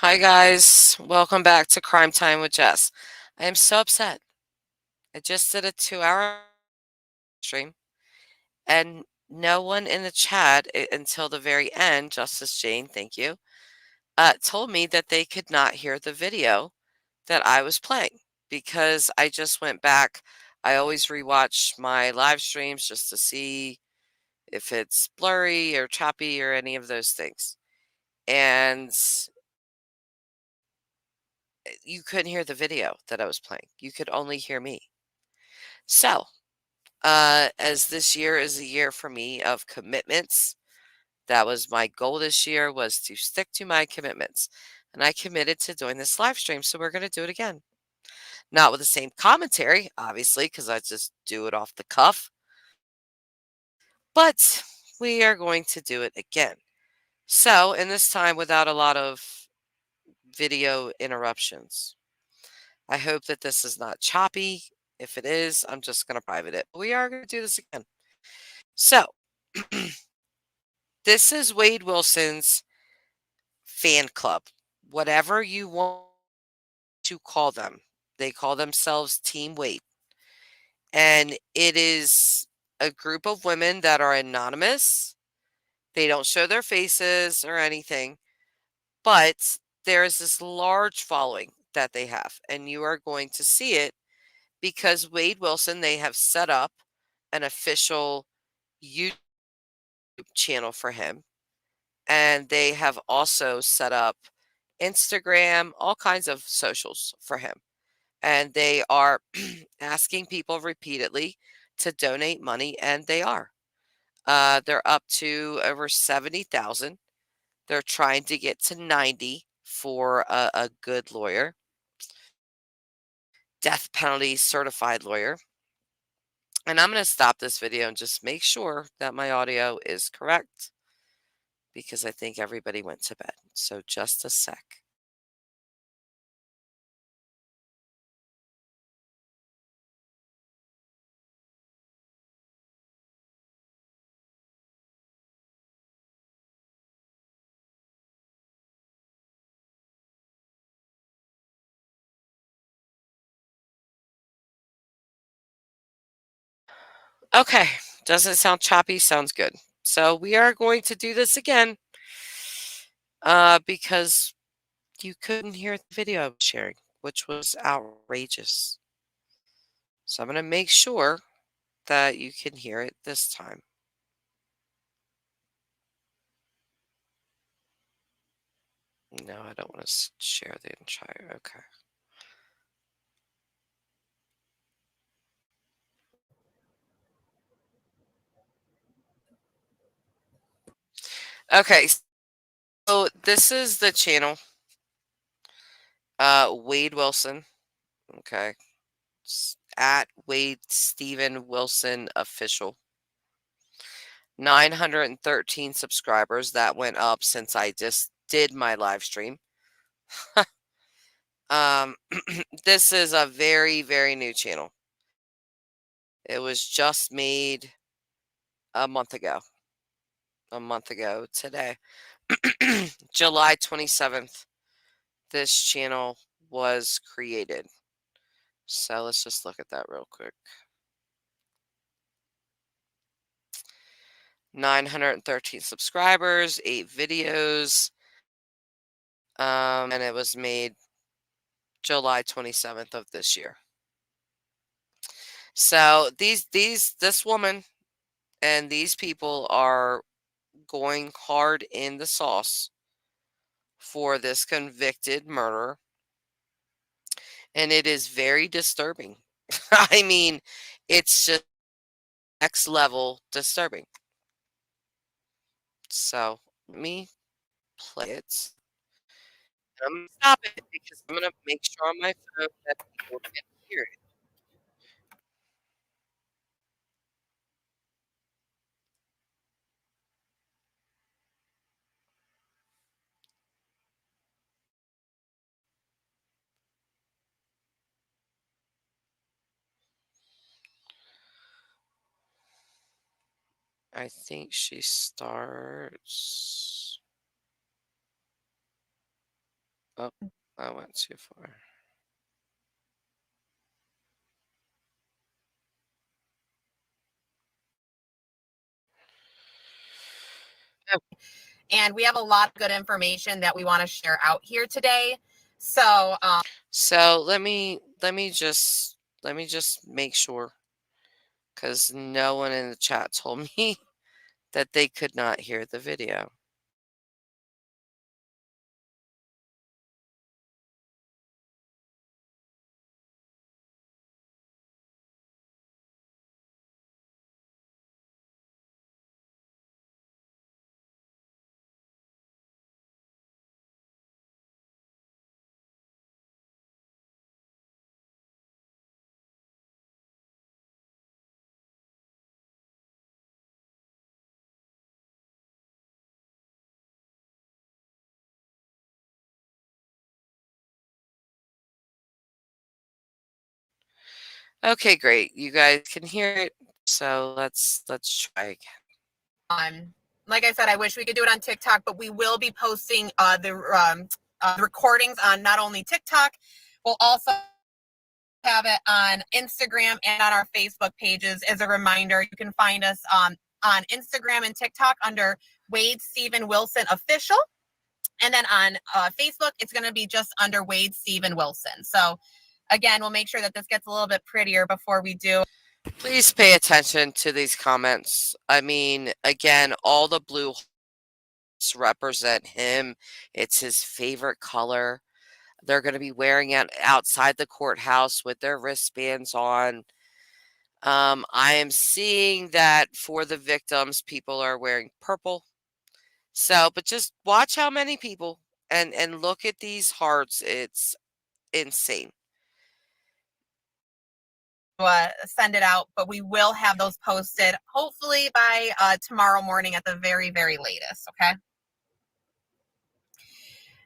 Hi, guys. Welcome back to Crime Time with Jess. I am so upset. I just did a 2-hour stream, and no one in the chat until the very end, Justice Jane, thank you, told me that they could not hear the video that I was playing because I just went back. I always rewatch my live streams just to see if it's blurry or choppy or any of those things. And you couldn't hear the video that I was playing. You could only hear me. So, as this year is a year for me of commitments, that was my goal this year, was to stick to my commitments. And I committed to doing this live stream, so we're going to do it again. Not with the same commentary, obviously, because I just do it off the cuff. But we are going to do it again. So, in this time, without a lot of video interruptions. I hope that this is not choppy. If it is, I'm just going to private it. We are going to do this again. So, this is Wade Wilson's fan club, whatever you want to call them. They call themselves Team Wade. And it is a group of women that are anonymous. They don't show their faces or anything, but there is this large following that they have. And you are going to see it because Wade Wilson, they have set up an official YouTube channel for him. And they have also set up Instagram, all kinds of socials for him. And they are asking people repeatedly to donate money, and they are. They're up to over 70,000. They're trying to get to 90 for a good lawyer, death penalty certified lawyer. And I'm going to stop this video and just make sure that my audio is correct because I think everybody went to bed. So just a sec. Okay, doesn't sound choppy, sounds good. So we are going to do this again because you couldn't hear the video I was sharing, which was outrageous. So I'm going to make sure that you can hear it this time. No, I don't want to share the entire. Okay. Okay, so this is the channel, Wade Wilson. Okay, at Wade Stephen Wilson official. 913 subscribers. That went up since I just did my live stream. This is a very, very new channel. It was just made a month ago. Today. July 27th, this channel was created. So let's just look at that real quick. 913 subscribers, 8 videos. And it was made July 27th of this year. So this woman and these people are going hard in the sauce for this convicted murderer. And it is very disturbing. I mean, it's just next level disturbing. So let me play it. I'm going to stop it because I'm going to make sure on my phone that people can hear it. I think she starts. Oh, I went too far. And we have a lot of good information that we want to share out here today. So let me just make sure, because no one in the chat told me that they could not hear the video. Okay, great. You guys can hear it. So let's try again. Like I said, I wish we could do it on TikTok, but we will be posting the recordings on not only TikTok, we'll also have it on Instagram and on our Facebook pages. As a reminder, you can find us on Instagram and TikTok under Wade Stephen Wilson Official. And then on Facebook, it's going to be just under Wade Stephen Wilson. So again, we'll make sure that this gets a little bit prettier before we do. Please pay attention to these comments. I mean, again, all the blue represent him. It's his favorite color. They're going to be wearing it outside the courthouse with their wristbands on. I am seeing that for the victims, people are wearing purple. So, but just watch how many people, and look at these hearts. It's insane. Send it out, but we will have those posted hopefully by tomorrow morning at the very, very latest. Okay.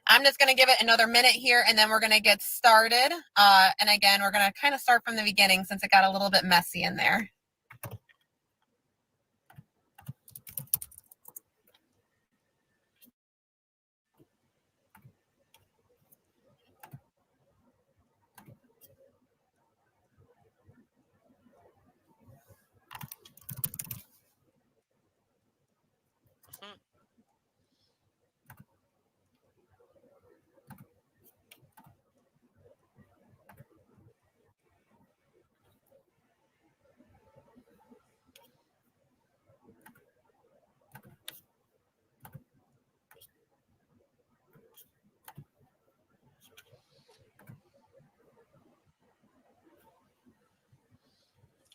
I'm just going to give it another minute here and then we're going to get started. And again, we're going to kind of start from the beginning since it got a little bit messy in there.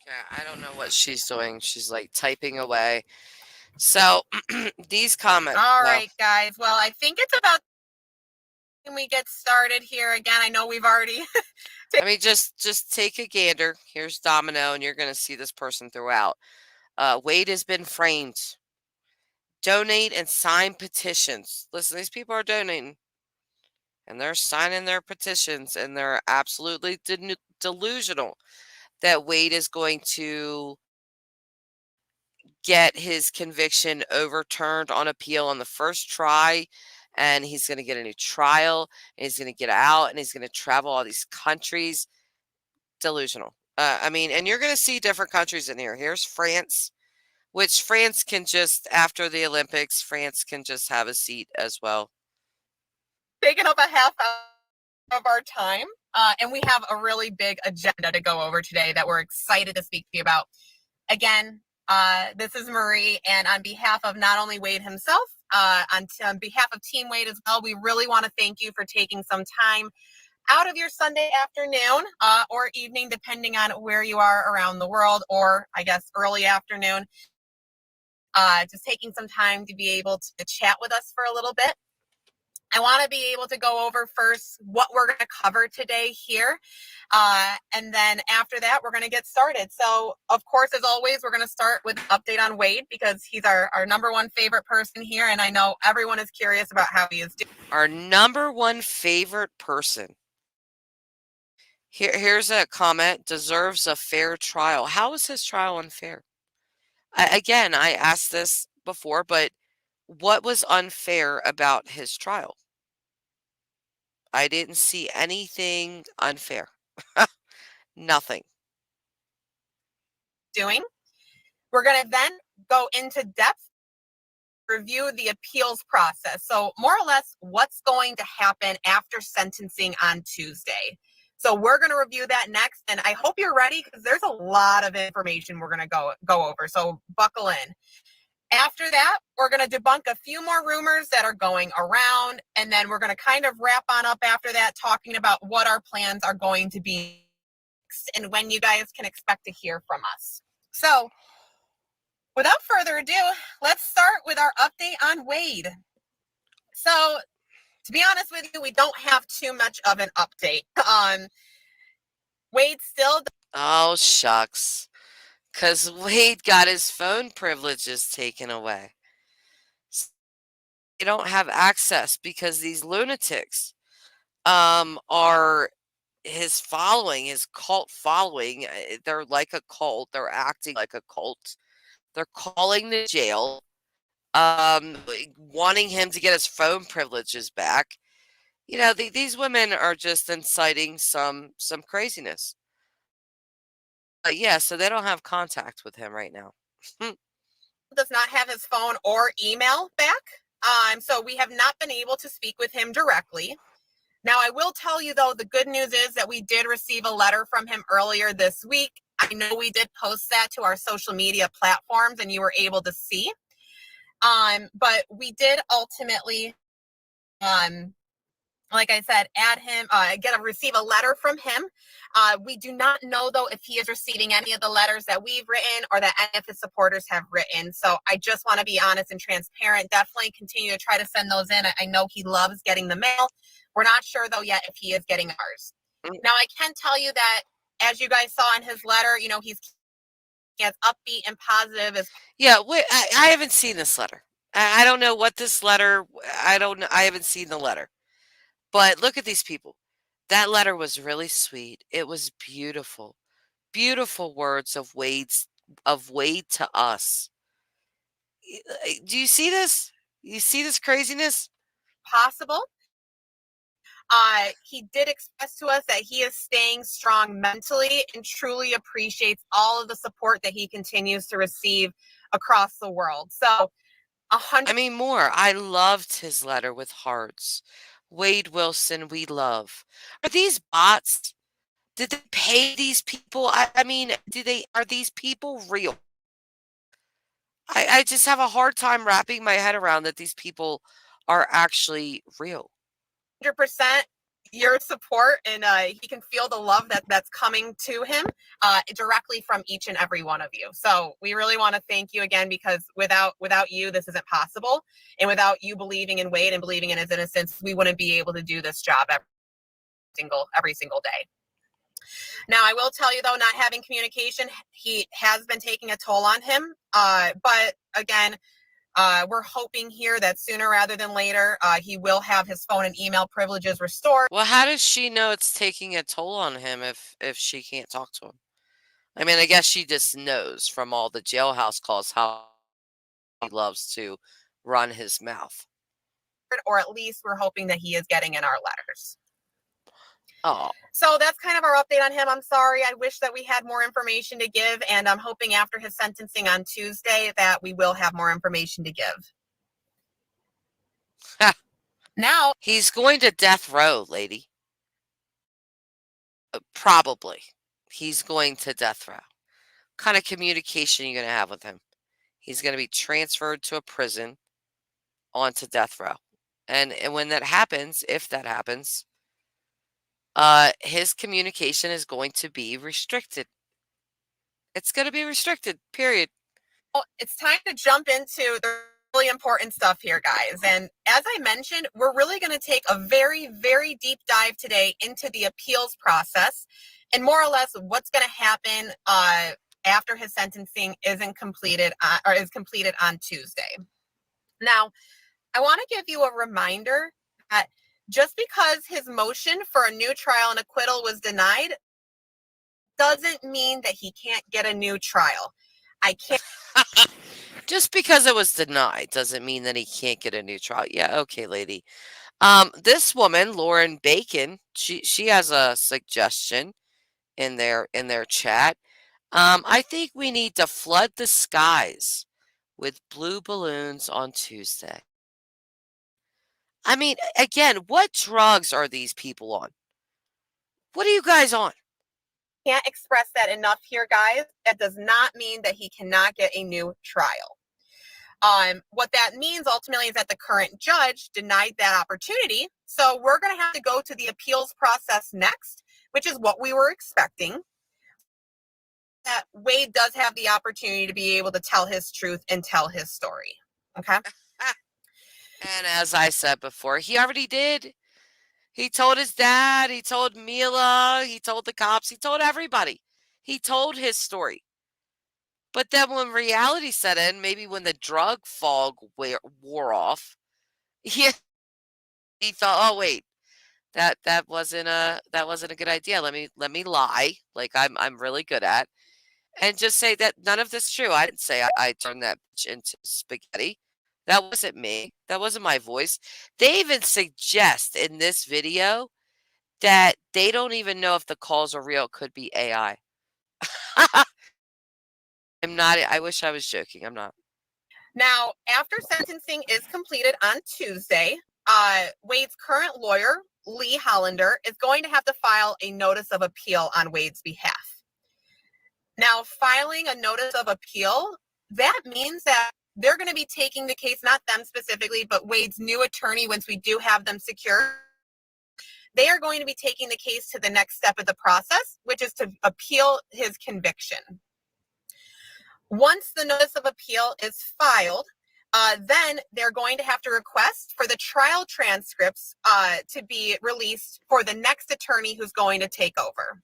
Yeah, I don't know what she's doing. She's like typing away. So these comments. All right, guys. Well, I think it's about time we get started here. Again, I know we've already. I mean, just take a gander. Here's Domino, and you're going to see this person throughout. Wade has been framed. Donate and sign petitions. Listen, these people are donating, and they're signing their petitions, and they're absolutely delusional that Wade is going to get his conviction overturned on appeal on the first try, and he's going to get a new trial, and he's going to get out, and he's going to travel all these countries. Delusional. I mean, and you're going to see different countries in here. Here's France, which France can just, after the Olympics, France can just have a seat as well. Taking up a half hour of our time. And we have a really big agenda to go over today that we're excited to speak to you about. Again, this is Marie, and on behalf of not only Wade himself, on behalf of Team Wade as well, we really want to thank you for taking some time out of your Sunday afternoon or evening, depending on where you are around the world, or I guess early afternoon, just taking some time to be able to chat with us for a little bit. I want to be able to go over first what we're going to cover today here. And then after that, we're going to get started. So, of course, as always, we're going to start with an update on Wade because he's our number one favorite person here. And I know everyone is curious about how he is doing. Our number one favorite person. Here's a comment. Deserves a fair trial. How is his trial unfair? Again, I asked this before, but what was unfair about his trial? I didn't see anything unfair. Nothing. Doing. We're going to then go into depth, review the appeals process. So more or less what's going to happen after sentencing on Tuesday. So we're going to review that next, and I hope you're ready because there's a lot of information we're going to go over. So buckle in. After that, we're going to debunk a few more rumors that are going around, and then we're going to kind of wrap on up after that, talking about what our plans are going to be next and when you guys can expect to hear from us. So without further ado, let's start with our update on Wade. So to be honest with you, we don't have too much of an update. Wade still. Oh, shucks. Because Wade got his phone privileges taken away. They don't have access because these lunatics are his following, his cult following. They're like a cult. They're acting like a cult. They're calling the jail, wanting him to get his phone privileges back. You know, these women are just inciting some craziness. Yeah, so they don't have contact with him right now. Does not have his phone or email back. So we have not been able to speak with him directly. Now, I will tell you, though, the good news is that we did receive a letter from him earlier this week. I know we did post that to our social media platforms and you were able to see. But we did ultimately, like I said, add him, receive a letter from him. We do not know, though, if he is receiving any of the letters that we've written or that any of his supporters have written. So I just want to be honest and transparent. Definitely continue to try to send those in. I know he loves getting the mail. We're not sure, though, yet if he is getting ours. Now, I can tell you that, as you guys saw in his letter, you know, he's as upbeat and positive. Yeah, I haven't seen this letter. I don't know what this letter, I don't know. I haven't seen the letter. But look at these people. That letter was really sweet. It was beautiful. Beautiful words of Wade to us. Do you see this? You see this craziness? Possible. He did express to us that he is staying strong mentally and truly appreciates all of the support that he continues to receive across the world. So, I mean, more. I loved his letter with hearts. Wade Wilson, we love. Are these bots? Did they pay these people? I mean, are these people real? I just have a hard time wrapping my head around that these people are actually real. 100% your support, and he can feel the love that's coming to him directly from each and every one of you. So we really want to thank you again, because without you, this isn't possible. And without you believing in Wade and believing in his innocence, we wouldn't be able to do this job every single day. Now, I will tell you, though, not having communication, he has been taking a toll on him. But again, we're hoping here that sooner rather than later, he will have his phone and email privileges restored. Well, how does she know it's taking a toll on him if she can't talk to him? I mean, I guess she just knows from all the jailhouse calls how he loves to run his mouth. Or at least we're hoping that he is getting in our letters. Oh. So that's kind of our update on him. I'm sorry. I wish that we had more information to give, and I'm hoping after his sentencing on Tuesday that we will have more information to give. Now, he's going to death row, lady. Probably. He's going to death row. What kind of communication are you going to have with him? He's going to be transferred to a prison onto death row. And when that happens, if that happens, his communication is going to be restricted. It's going to be restricted, period. Well, it's time to jump into the really important stuff here, guys. And as I mentioned, we're really going to take a very, very deep dive today into the appeals process and more or less what's going to happen after his sentencing is completed on Tuesday. Now, I want to give you a reminder that just because his motion for a new trial and acquittal was denied doesn't mean that he can't get a new trial. I can't. Just because it was denied doesn't mean that he can't get a new trial. Yeah, okay, lady. This woman, Lauren Bacon, she has a suggestion in their chat. I think we need to flood the skies with blue balloons on Tuesday. I mean, again, what drugs are these people on? What are you guys on? Can't express that enough here, guys. That does not mean that he cannot get a new trial. What that means ultimately is that the current judge denied that opportunity. So we're going to have to go to the appeals process next, which is what we were expecting. That Wade does have the opportunity to be able to tell his truth and tell his story. Okay. And as I said before, he already did. He told his dad, he told Mila, he told the cops, he told everybody. He told his story. But then when reality set in, maybe when the drug fog wore off, he thought, oh wait, that wasn't a good idea. Let me lie, like I'm really good at, and just say that none of this is true. I didn't say I turned that bitch into spaghetti. That wasn't me. That wasn't my voice. They even suggest in this video that they don't even know if the calls are real. It could be AI. I'm not. I wish I was joking. I'm not. Now, after sentencing is completed on Tuesday, Wade's current lawyer, Lee Hollander, is going to have to file a notice of appeal on Wade's behalf. Now, filing a notice of appeal, that means that they're going to be taking the case, not them specifically, but Wade's new attorney, once we do have them secure. They are going to be taking the case to the next step of the process, which is to appeal his conviction. Once the notice of appeal is filed, then they're going to have to request for the trial transcripts to be released for the next attorney who's going to take over.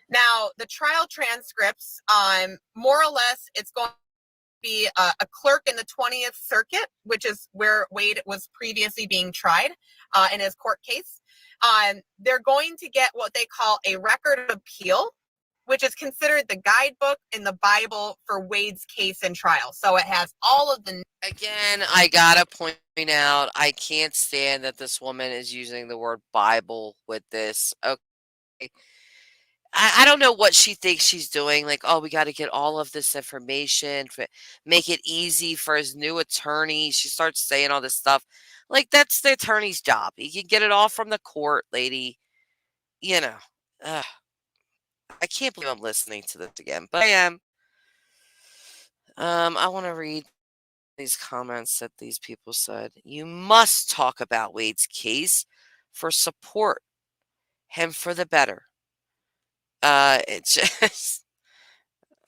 Now, the trial transcripts, more or less, it's going to be a clerk in the 20th Circuit, which is where Wade was previously being tried in his court case. They're going to get what they call a record of appeal, which is considered the guidebook in the Bible for Wade's case and trial. So it has all of the... Again, I gotta point out, I can't stand that this woman is using the word Bible with this. Okay. I don't know what she thinks she's doing. Like, oh, we got to get all of this information, make it easy for his new attorney. She starts saying all this stuff. Like, that's the attorney's job. He can get it all from the court, lady. You know, I can't believe I'm listening to this again, but I am. I want to read these comments that these people said. You must talk about Wade's case for support him for the better. It's just,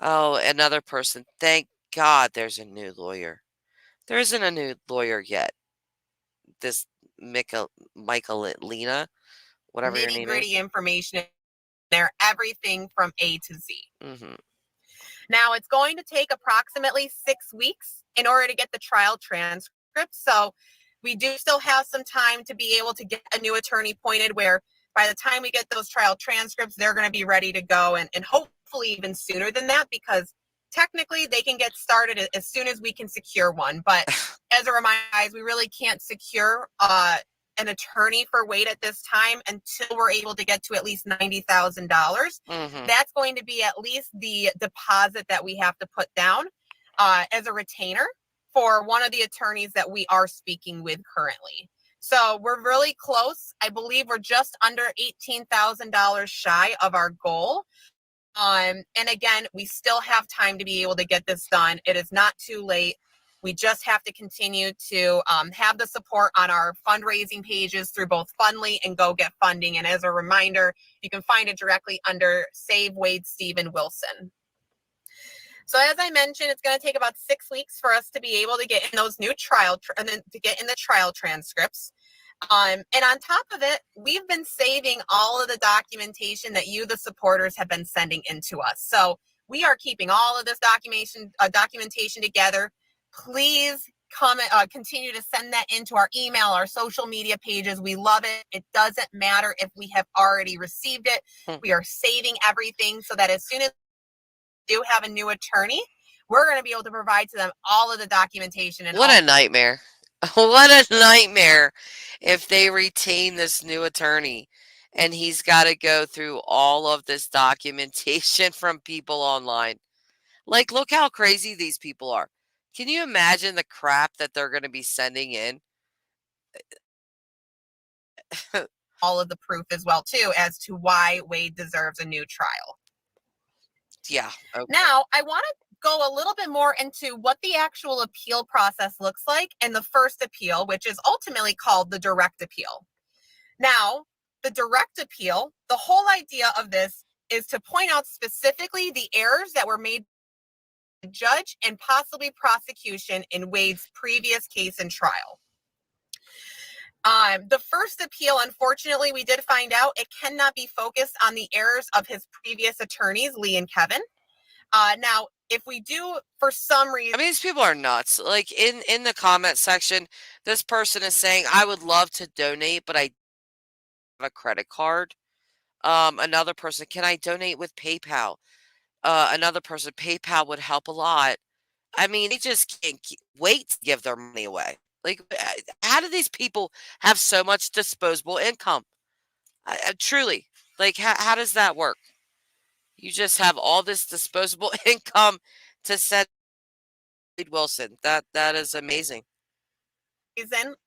oh, another person. Thank God there's a new lawyer. There isn't a new lawyer yet. This Michaelina, whatever your name is. Nitty-gritty information there, everything from A to Z. Mm-hmm. Now, it's going to take approximately 6 weeks in order to get the trial transcript. So we do still have some time to be able to get a new attorney appointed, where by the time we get those trial transcripts, they're going to be ready to go, and hopefully even sooner than that, because technically they can get started as soon as we can secure one. But as a reminder, guys, we really can't secure an attorney for Wade at this time until we're able to get to at least $90,000. Mm-hmm. That's going to be at least the deposit that we have to put down as a retainer for one of the attorneys that we are speaking with currently. So we're really close. I believe we're just under $18,000 shy of our goal. And again, we still have time to be able to get this done. It is not too late. We just have to continue to have the support on our fundraising pages through both Fundly and Go Get Funding. And as a reminder, you can find it directly under Save Wade Stephen Wilson. So as I mentioned, it's going to take about 6 weeks for us to be able to get in those new trial and then to get in the trial transcripts. And on top of it, we've been saving all of the documentation that you, the supporters, have been sending into us. So we are keeping all of this documentation together. Please continue to send that into our email, our social media pages. We love it. It doesn't matter if we have already received it. We are saving everything so that as soon as we do have a new attorney, we're going to be able to provide to them all of the documentation. And what a nightmare. What a nightmare if they retain this new attorney and he's got to go through all of this documentation from people online. Like, look how crazy these people are. Can you imagine the crap that they're going to be sending in? All of the proof as well, too, as to why Wade deserves a new trial. Yeah. Okay. Now, I want to go a little bit more into what the actual appeal process looks like in the first appeal, which is ultimately called the direct appeal. Now, the direct appeal, the whole idea of this is to point out specifically the errors that were made by the judge and possibly prosecution in Wade's previous case and trial. The first appeal, unfortunately, we did find out it cannot be focused on the errors of his previous attorneys, Lee and Kevin. Now, if we do, for some reason, I mean, these people are nuts. Like in the comment section, this person is saying, "I would love to donate, but I have a credit card." Another person, "Can I donate with PayPal?" Another person, "PayPal would help a lot." I mean, they just can't wait to give their money away. Like, how do these people have so much disposable income? Truly, like, how does that work? You just have all this disposable income to send Wade Wilson. That is amazing.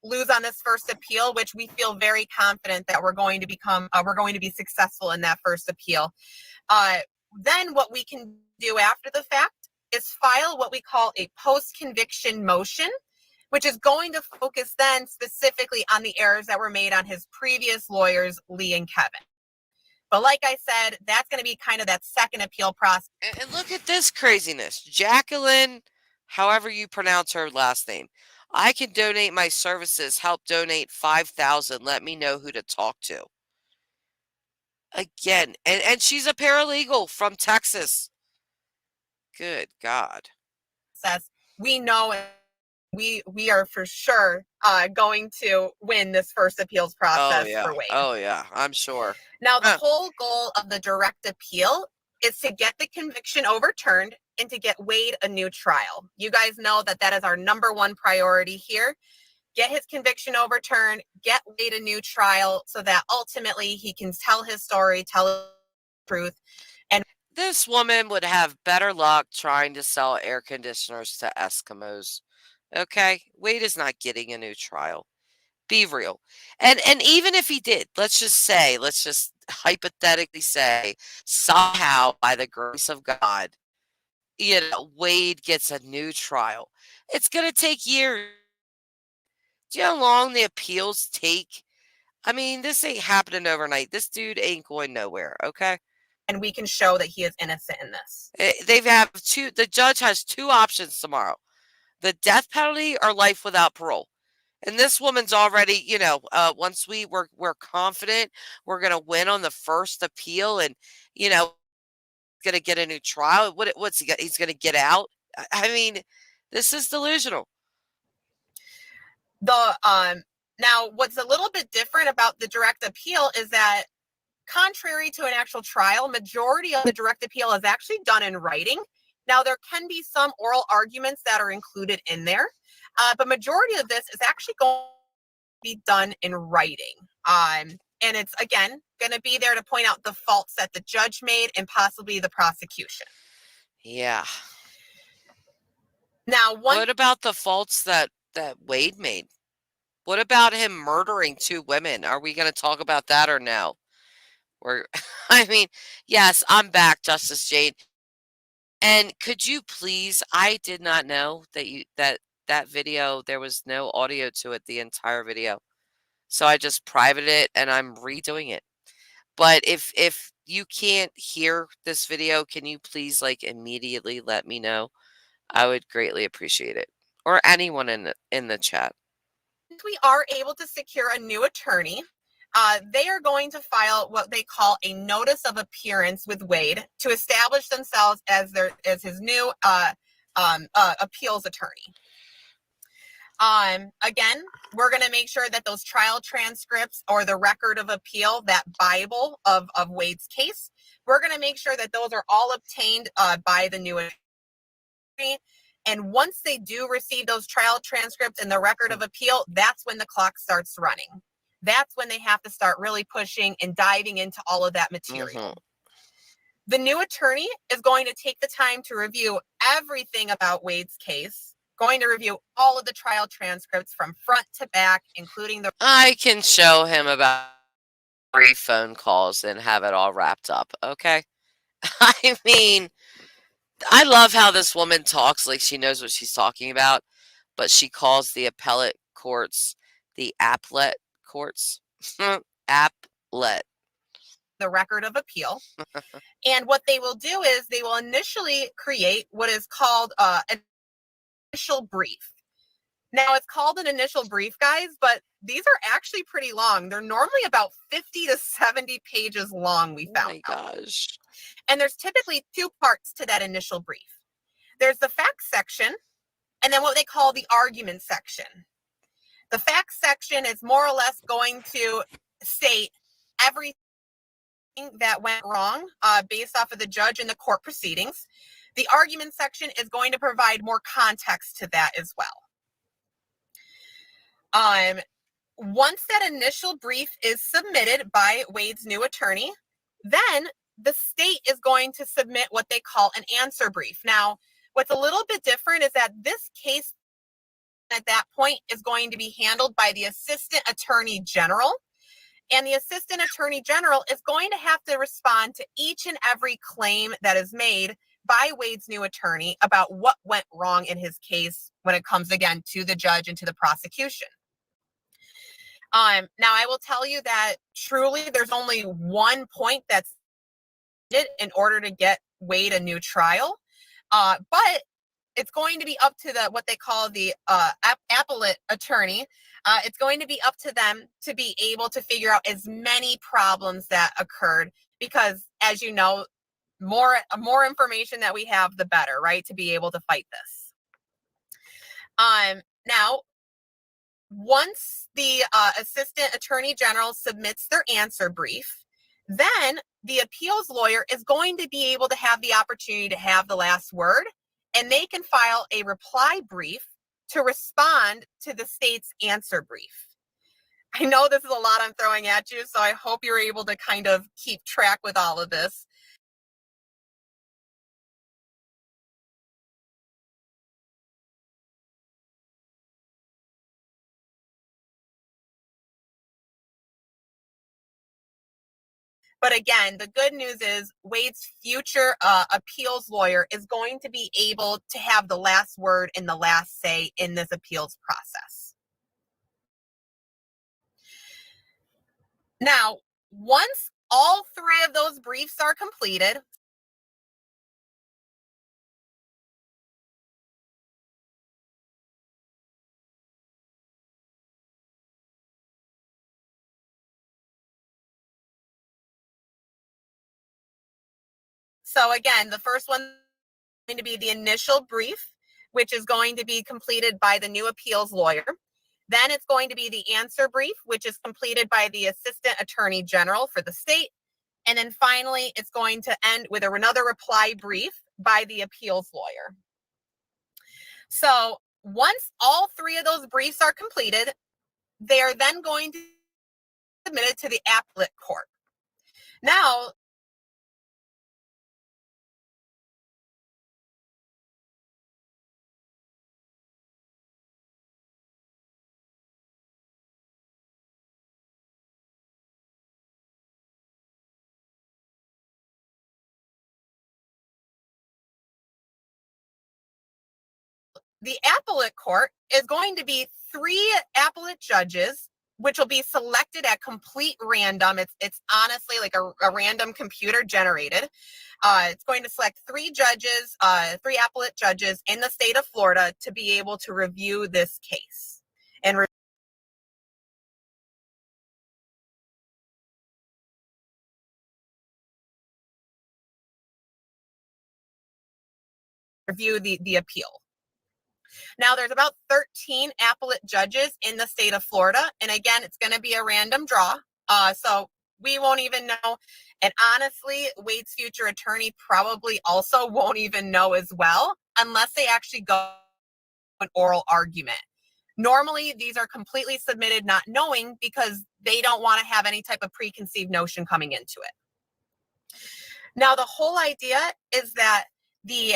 Lose on this first appeal, which we feel very confident that we're going to be successful in that first appeal. Then what we can do after the fact is file what we call a post-conviction motion, which is going to focus then specifically on the errors that were made on his previous lawyers, Lee and Kevin. But like I said, that's going to be kind of that second appeal process. And look at this craziness. Jacqueline, however you pronounce her last name. "I can donate my services. Help donate 5,000. Let me know who to talk to." Again, and she's a paralegal from Texas. Good God. We know we are for sure going to win this first appeals process for Wade. Oh, yeah. I'm sure. Now, the whole goal of the direct appeal is to get the conviction overturned and to get Wade a new trial. You guys know that that is our number one priority here. Get his conviction overturned, get Wade a new trial so that ultimately he can tell his story, tell the truth. And this woman would have better luck trying to sell air conditioners to Eskimos. Okay? Wade is not getting a new trial. Be real. And even if he did, let's just hypothetically say, somehow by the grace of God, Wade gets a new trial. It's going to take years. Do you know how long the appeals take? I mean, this ain't happening overnight. This dude ain't going nowhere, okay? And we can show that he is innocent in this. The judge has two options tomorrow: the death penalty or life without parole. And this woman's already, once we're confident we're going to win on the first appeal, and going to get a new trial. What's he got? He's going to get out. I mean, this is delusional. Now, what's a little bit different about the direct appeal is that, contrary to an actual trial, majority of the direct appeal is actually done in writing. Now, there can be some oral arguments that are included in there, but majority of this is actually going to be done in writing. And it's, again, going to be there to point out the faults that the judge made and possibly the prosecution. Yeah. Now, what about the faults that Wade made? What about him murdering two women? Are we going to talk about that or no? I mean, yes, I'm back, Justice Jade. And could you please, I did not know that video, there was no audio to it, the entire video. So I just privated it and I'm redoing it. But if you can't hear this video, can you please immediately let me know? I would greatly appreciate it. Or anyone in the chat. If we are able to secure a new attorney, they are going to file what they call a notice of appearance with Wade to establish themselves as his new appeals attorney. Again, we're going to make sure that those trial transcripts or the record of appeal, that Bible of Wade's case, we're going to make sure that those are all obtained by the new attorney. And once they do receive those trial transcripts and the record of appeal, that's when the clock starts running. That's when they have to start really pushing and diving into all of that material. The new attorney is going to take the time to review everything about Wade's case, going to review all of the trial transcripts from front to back, including the... I can show him about 3 phone calls and have it all wrapped up, okay? I mean, I love how this woman talks like she knows what she's talking about, but she calls the appellate courts the appellate courts. Appellate. The record of appeal. And what they will do is they will initially create what is called an initial brief. Now, it's called an initial brief, guys, but these are actually pretty long. They're normally about 50 to 70 pages long, we found out. Oh my gosh. And there's typically 2 parts to that initial brief. There's the facts section, and then what they call the argument section. The facts section is more or less going to state everything that went wrong based off of the judge and the court proceedings. The argument section is going to provide more context to that as well. Once that initial brief is submitted by Wade's new attorney, then the state is going to submit what they call an answer brief. Now, what's a little bit different is that this case at that point is going to be handled by the Assistant Attorney General. And the Assistant Attorney General is going to have to respond to each and every claim that is made by Wade's new attorney about what went wrong in his case when it comes, again, to the judge and to the prosecution. Now, I will tell you that truly there's only one point that's needed in order to get Wade a new trial, but it's going to be up to what they call the appellate attorney. It's going to be up to them to be able to figure out as many problems that occurred, because, as you know, more information that we have, the better, right, to be able to fight this. Now, once the Assistant Attorney General submits their answer brief, then the appeals lawyer is going to be able to have the opportunity to have the last word, and they can file a reply brief to respond to the state's answer brief. I know this is a lot I'm throwing at you, so I hope you're able to kind of keep track with all of this. But again, the good news is Wade's future appeals lawyer is going to be able to have the last word and the last say in this appeals process. Now, once all 3 of those briefs are completed, so again, the first one is going to be the initial brief, which is going to be completed by the new appeals lawyer. Then it's going to be the answer brief, which is completed by the Assistant Attorney General for the state. And then finally, it's going to end with another reply brief by the appeals lawyer. So once all 3 of those briefs are completed, they are then going to be submitted to the appellate court. Now, the appellate court is going to be 3 appellate judges, which will be selected at complete random. It's honestly like a random computer generated. It's going to select 3 judges, 3 appellate judges in the state of Florida to be able to review this case and review the appeal. Now, there's about 13 appellate judges in the state of Florida. And again, it's going to be a random draw. So We won't even know. And honestly, Wade's future attorney probably also won't even know as well, unless they actually go an oral argument. Normally, these are completely submitted not knowing because they don't want to have any type of preconceived notion coming into it. Now, the whole idea is that the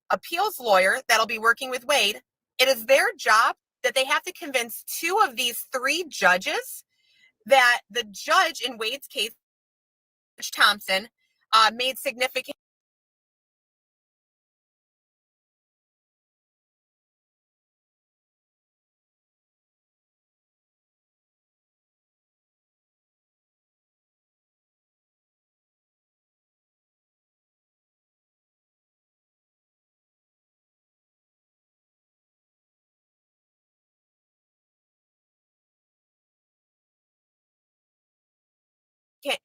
appeals lawyer that'll be working with Wade, it is their job that they have to convince 2 of these 3 judges that the judge in Wade's case, Judge Thompson, made significant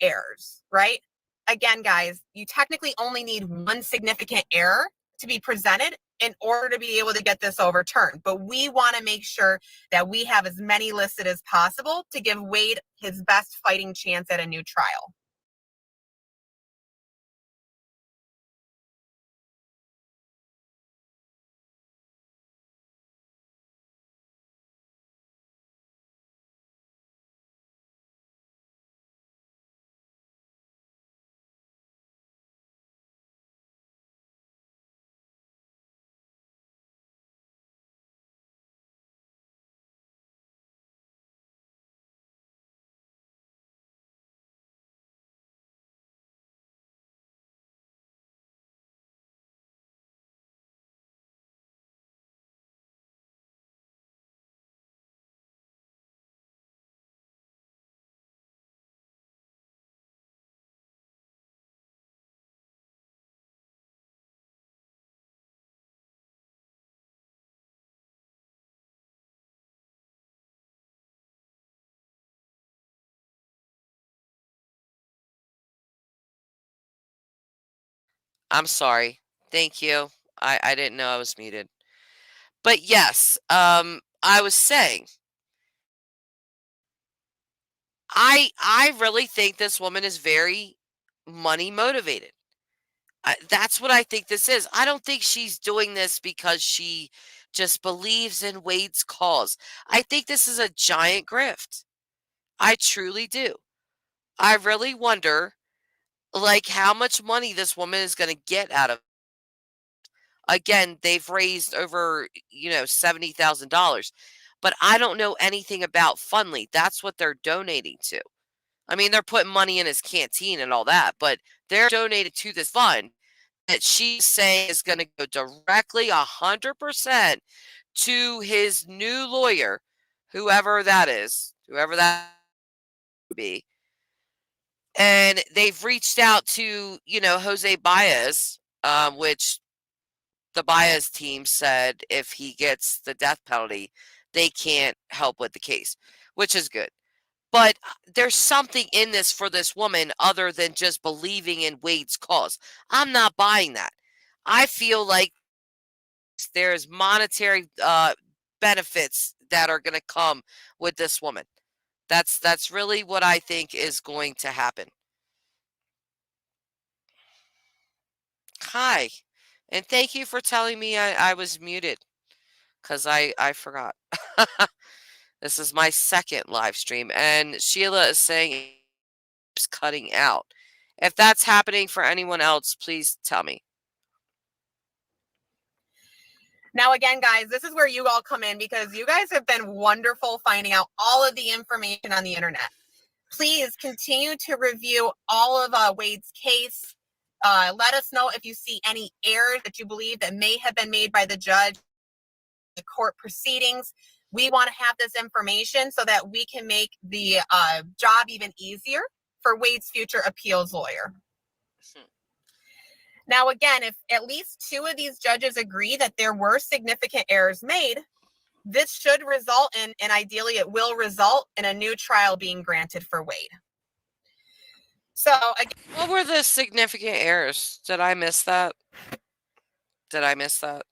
errors, right? Again, guys, you technically only need 1 significant error to be presented in order to be able to get this overturned. But we want to make sure that we have as many listed as possible to give Wade his best fighting chance at a new trial. I'm sorry. Thank you. I didn't know I was muted. But yes, I was saying, I really think this woman is very money motivated. That's what I think this is. I don't think she's doing this because she just believes in Wade's cause. I think this is a giant grift. I truly do. I really wonder, like, how much money this woman is going to get out of. Again, they've raised over, $70,000. But I don't know anything about Fundly. That's what they're donating to. I mean, they're putting money in his canteen and all that, but they're donated to this fund that she's saying is going to go directly 100% to his new lawyer, whoever that is, whoever that would be. And they've reached out to, Jose Baez, which the Baez team said if he gets the death penalty, they can't help with the case, which is good. But there's something in this for this woman other than just believing in Wade's cause. I'm not buying that. I feel like there's monetary benefits that are going to come with this woman. That's really what I think is going to happen. Hi, and thank you for telling me I was muted because I forgot. This is my second live stream, and Sheila is saying it's cutting out. If that's happening for anyone else, please tell me. Now, again, guys, this is where you all come in because you guys have been wonderful finding out all of the information on the internet. Please continue to review all of Wade's case. Let us know if you see any errors that you believe that may have been made by the judge, the court proceedings. We want to have this information so that we can make the job even easier for Wade's future appeals lawyer. Now, again, if at least 2 of these judges agree that there were significant errors made, this should result in, and ideally it will result in, a new trial being granted for Wade. So, again, what were the significant errors? Did I miss that? Did I miss that?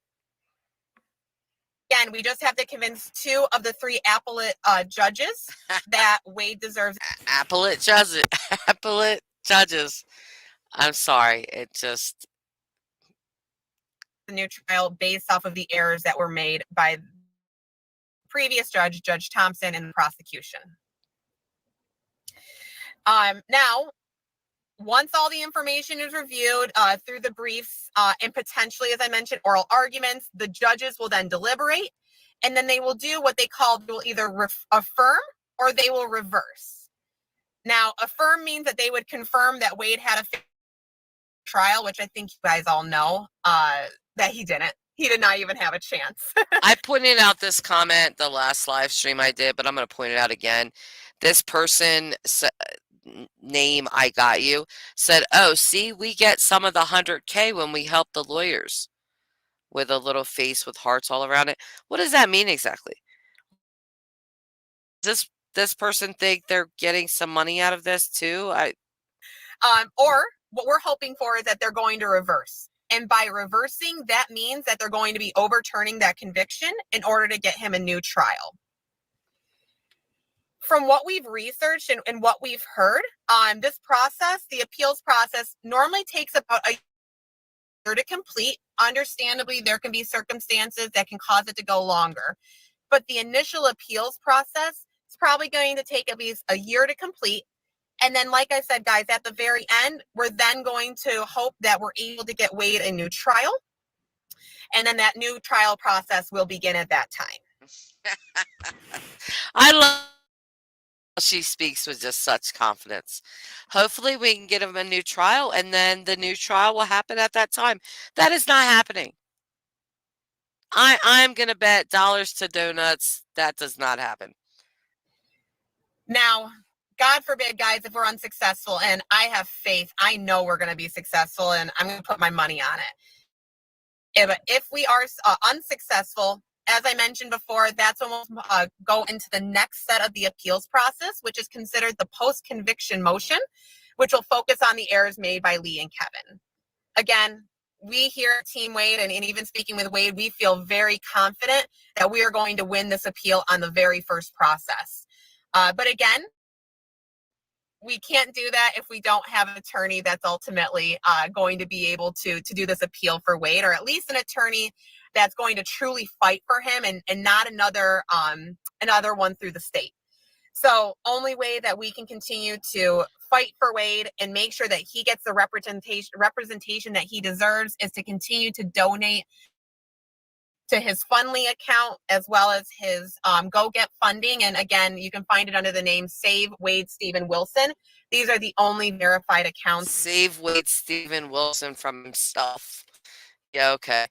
Again, we just have to convince 2 of the 3 appellate judges that Wade deserves Appellate judges. Appellate judges. I'm sorry. It just. a new trial based off of the errors that were made by previous judge, Judge Thompson, and the prosecution. Now, once all the information is reviewed through the briefs and potentially, as I mentioned, oral arguments, the judges will then deliberate, and then they will do what they call, they will either affirm or they will reverse. Now, affirm means that they would confirm that Wade had a fair trial, which I think you guys all know that he didn't. He did not even have a chance. I pointed out this comment the last live stream I did, but I'm going to point it out again. This person, name I got you, said, oh, see, we get some of the 100K when we help the lawyers, with a little face with hearts all around it. What does that mean exactly? Does this person think they're getting some money out of this too? Or what we're hoping for is that they're going to reverse. And by reversing, that means that they're going to be overturning that conviction in order to get him a new trial. From what we've researched and what we've heard, this process, the appeals process, normally takes about a year to complete. Understandably, there can be circumstances that can cause it to go longer. But the initial appeals process is probably going to take at least a year to complete. And then, like I said, guys, at the very end, we're then going to hope that we're able to get Wade a new trial. And then that new trial process will begin at that time. I love she speaks with just such confidence. Hopefully we can get him a new trial, and then the new trial will happen at that time. That is not happening. I'm going to bet dollars to donuts that does not happen. Now, God forbid, guys, if we're unsuccessful, and I have faith, I know we're going to be successful, and I'm going to put my money on it. If we are unsuccessful, as I mentioned before, that's when we'll go into the next set of the appeals process, which is considered the post-conviction motion, which will focus on the errors made by Lee and Kevin. Again, we here at Team Wade, and even speaking with Wade, we feel very confident that we are going to win this appeal on the very first process. But again, we can't do that if we don't have an attorney that's ultimately going to be able to do this appeal for Wade, or at least an attorney that's going to truly fight for him and not another one through the state. So only way that we can continue to fight for Wade and make sure that he gets the representation that he deserves is to continue to donate to his Fundly account, as well as his Go Get Funding. And again, you can find it under the name Save Wade Stephen Wilson. These are the only verified accounts. Save Wade Stephen Wilson from himself. Yeah, okay.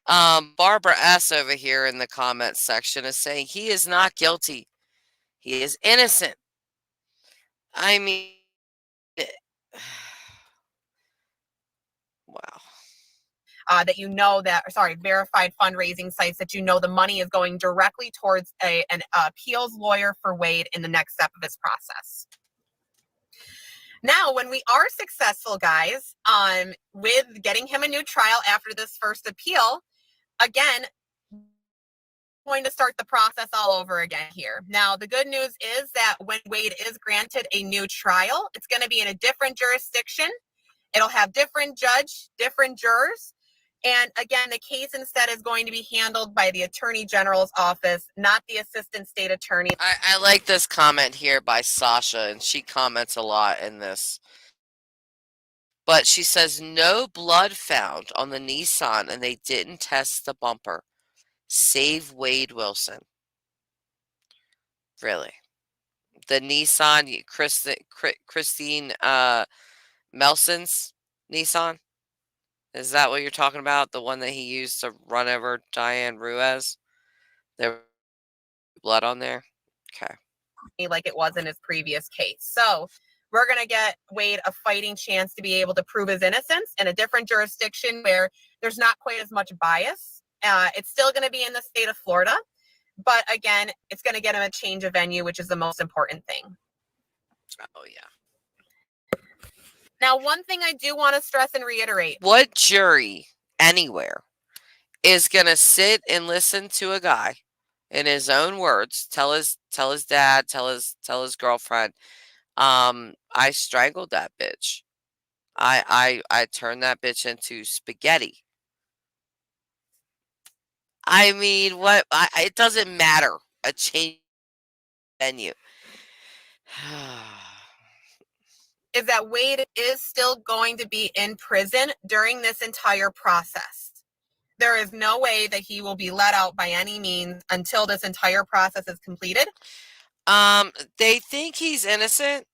Barbara S. over here in the comments section is saying he is not guilty. He is innocent. I mean, wow. That verified fundraising sites that the money is going directly towards an appeals lawyer for Wade in the next step of his process. Now, when we are successful, guys, with getting him a new trial after this first appeal, again, going to start the process all over again here. Now, the good news is that when Wade is granted a new trial, it's going to be in a different jurisdiction. It'll have different jurors. And again, the case instead is going to be handled by the Attorney General's office, not the Assistant State Attorney. I like this comment here by Sasha, and she comments a lot in this. But she says, no blood found on the Nissan, and they didn't test the bumper. Save Wade Wilson. Really? The Nissan, Kristine Melton's Nissan? Is that what you're talking about? The one that he used to run over Diane Ruiz? There was blood on there? Okay. Like it was in his previous case. So we're going to get Wade a fighting chance to be able to prove his innocence in a different jurisdiction where there's not quite as much bias. It's still going to be in the state of Florida. But again, it's going to get him a change of venue, which is the most important thing. Oh, yeah. Now, one thing I do want to stress and reiterate. What jury anywhere is going to sit and listen to a guy in his own words tell his dad, tell his girlfriend, I strangled that bitch. I turned that bitch into spaghetti. I mean, what? It doesn't matter. A change venue. Is that Wade is still going to be in prison during this entire process. There is no way that he will be let out by any means until this entire process is completed. They think he's innocent,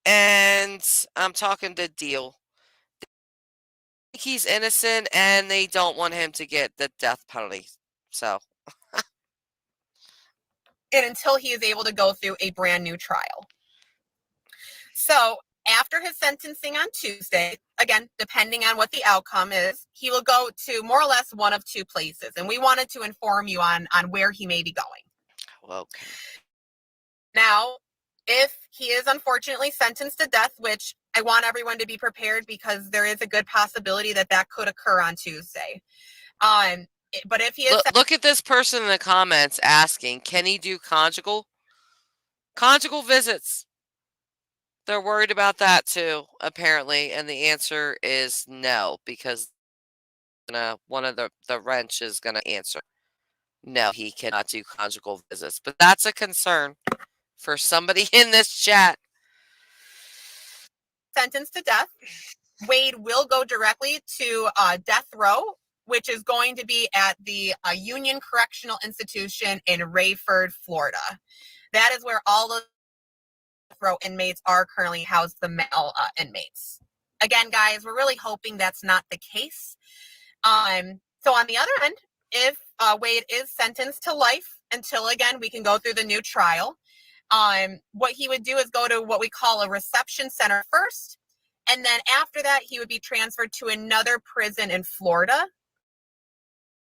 and I'm talking the deal. They think he's innocent, and they don't want him to get the death penalty. So, and until he is able to go through a brand new trial. So after his sentencing on Tuesday, again, depending on what the outcome is, he will go to more or less one of two places. And we wanted to inform you on where he may be going. okay. Now, if he is unfortunately sentenced to death, which I want everyone to be prepared because there is a good possibility that that could occur on Tuesday. But if he is... Look at this person in the comments asking, can he do conjugal visits? They're worried about that too, apparently, and the answer is no, because one of the wrench is going to answer. No, he cannot do conjugal visits, but that's a concern for somebody in this chat. Sentenced to death, Wade will go directly to death row, which is going to be at the Union Correctional Institution in Rayford, Florida. That is where all of death row inmates are currently housed, the male inmates. Again, guys, we're really hoping that's not the case. So on the other end, if Wade is sentenced to life until, again, we can go through the new trial, what he would do is go to what we call a reception center first. And then after that, he would be transferred to another prison in Florida.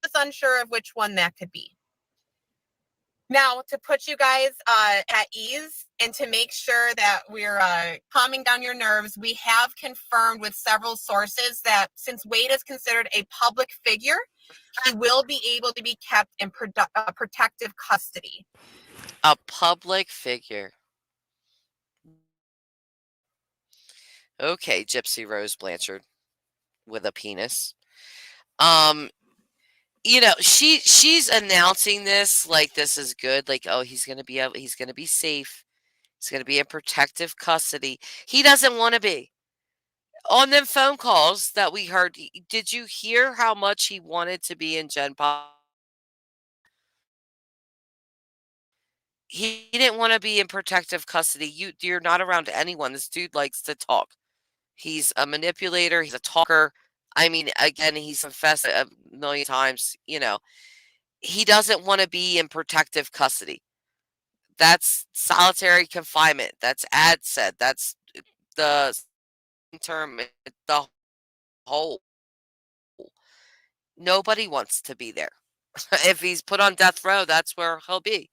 Just unsure of which one that could be. Now, to put you guys at ease and to make sure that we're calming down your nerves, we have confirmed with several sources that since Wade is considered a public figure, he will be able to be kept in protective custody. A public figure. Okay, Gypsy Rose Blanchard with a penis. You know, she's announcing this like this is good, like, oh, he's gonna be safe. He's gonna be in protective custody. He doesn't want to be. On them phone calls that we heard, did you hear how much he wanted to be in Gen Pop? He didn't want to be in protective custody. You're not around anyone. This dude likes to talk. He's a manipulator. He's a talker. I mean, again, he's confessed a million times, you know. He doesn't want to be in protective custody. That's solitary confinement. That's ad said. That's the term, the whole. Nobody wants to be there. If he's put on death row, that's where he'll be.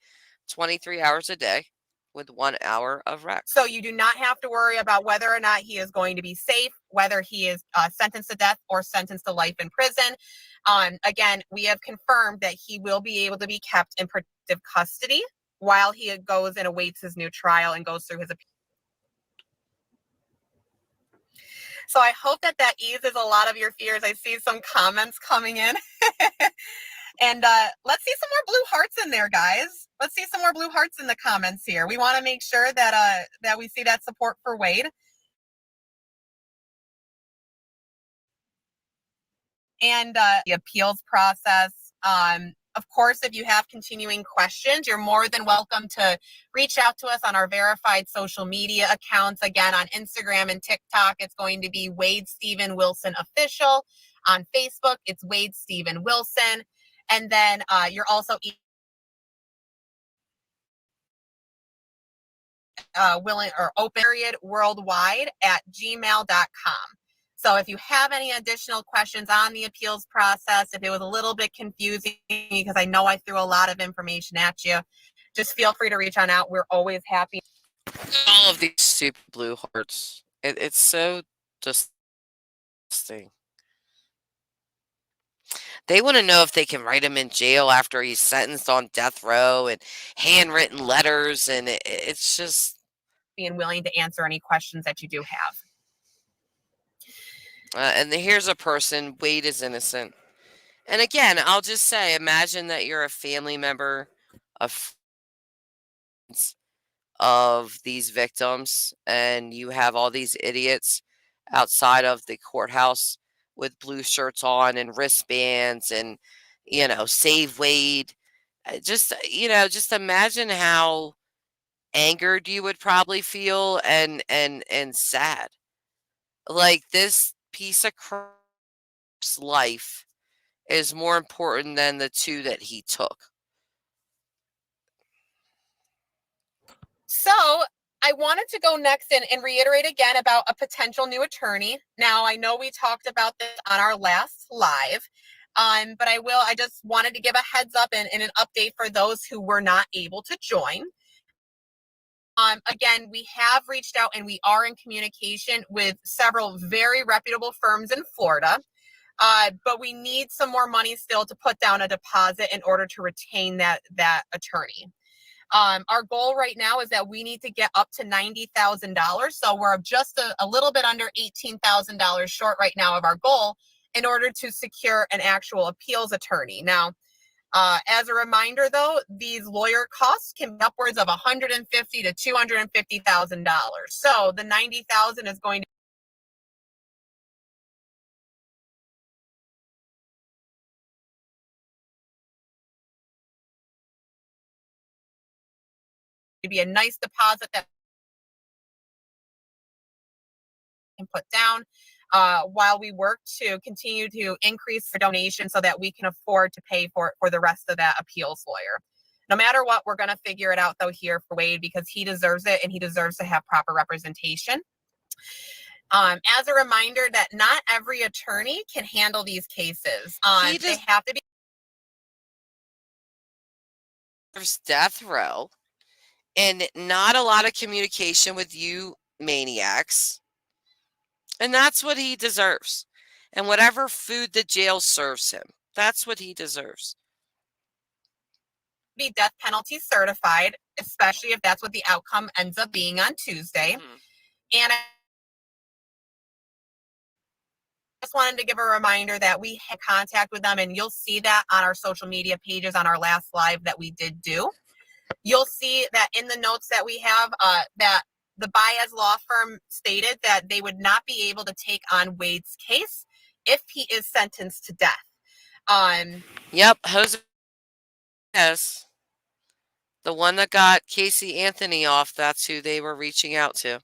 23 hours a day with 1 hour of rec. So you do not have to worry about whether or not he is going to be safe, whether he is sentenced to death or sentenced to life in prison. Again, we have confirmed that he will be able to be kept in protective custody while he goes and awaits his new trial and goes through his appeal. So I hope that eases a lot of your fears. I see some comments coming in. And let's see some more blue hearts in there, guys. Let's see some more blue hearts in the comments here. We want to make sure that that we see that support for Wade. And the appeals process. Of course, if you have continuing questions, you're more than welcome to reach out to us on our verified social media accounts. Again, on Instagram and TikTok, it's going to be Wade Stephen Wilson Official. On Facebook, it's Wade Stephen Wilson. And then you're also willing or open period worldwide at gmail.com. So if you have any additional questions on the appeals process, if it was a little bit confusing, because I know I threw a lot of information at you, just feel free to reach on out. We're always happy. All of these stupid blue hearts. It's so disgusting. They want to know if they can write him in jail after he's sentenced on death row, and handwritten letters, and it's just being willing to answer any questions that you do have. And here's a person, Wade is innocent. And again, I'll just say, imagine that you're a family member of friends of these victims, and you have all these idiots outside of the courthouse with blue shirts on and wristbands and, save Wade. Just imagine how angered you would probably feel, and sad. Like, this piece of crap's life is more important than the two that he took. So I wanted to go next and reiterate again about a potential new attorney. Now, I know we talked about this on our last live, but I just wanted to give a heads up and an update for those who were not able to join. Again, we have reached out and we are in communication with several very reputable firms in Florida. But we need some more money still to put down a deposit in order to retain that attorney. Our goal right now is that we need to get up to $90,000. So we're just a little bit under $18,000 short right now of our goal in order to secure an actual appeals attorney. Now, as a reminder, though, these lawyer costs can be upwards of $150,000 to $250,000. So the $90,000 is going to be a nice deposit that we can put down while we work to continue to increase the donation so that we can afford to pay for the rest of that appeals lawyer. No matter what, we're going to figure it out, though, here for Wade, because he deserves it and he deserves to have proper representation. As a reminder that not every attorney can handle these cases. They have to be death row, and not a lot of communication with you maniacs. And that's what he deserves. And whatever food the jail serves him, that's what he deserves. Be death penalty certified, especially if that's what the outcome ends up being on Tuesday. And I just wanted to give a reminder that we had contact with them, and you'll see that on our social media pages on our last live that we did do. You'll see that in the notes that we have that the Baez law firm stated that they would not be able to take on Wade's case if he is sentenced to death. Yep, Jose, yes, the one that got Casey Anthony off, that's who they were reaching out to.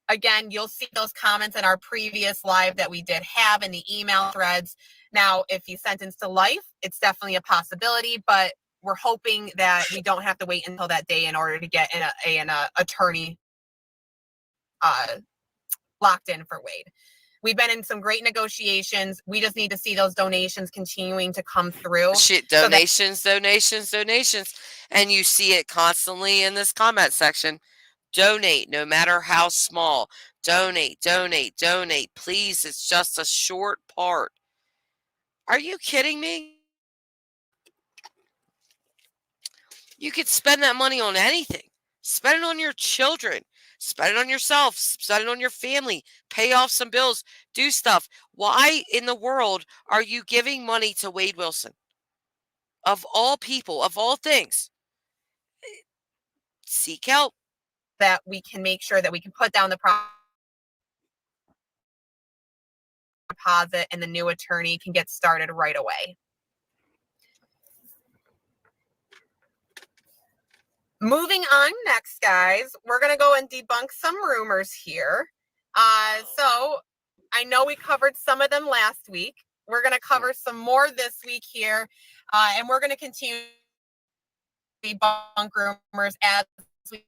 Again, you'll see those comments in our previous live that we did have in the email threads. Now, if he's sentenced to life, it's definitely a possibility, but we're hoping that we don't have to wait until that day in order to get an attorney locked in for Wade. We've been in some great negotiations. We just need to see those donations continuing to come through. Donations. And you see it constantly in this comment section. Donate, no matter how small. Donate. Please, it's just a short part. Are you kidding me? You could spend that money on anything. Spend it on your children. Spend it on yourself. Spend it on your family. Pay off some bills. Do stuff. Why in the world are you giving money to Wade Wilson? Of all people, of all things. Seek help. That we can make sure that we can put down the deposit and the new attorney can get started right away. Moving on next, guys, we're going to go and debunk some rumors here. So I know we covered some of them last week. We're going to cover some more this week here, and we're going to continue to debunk rumors as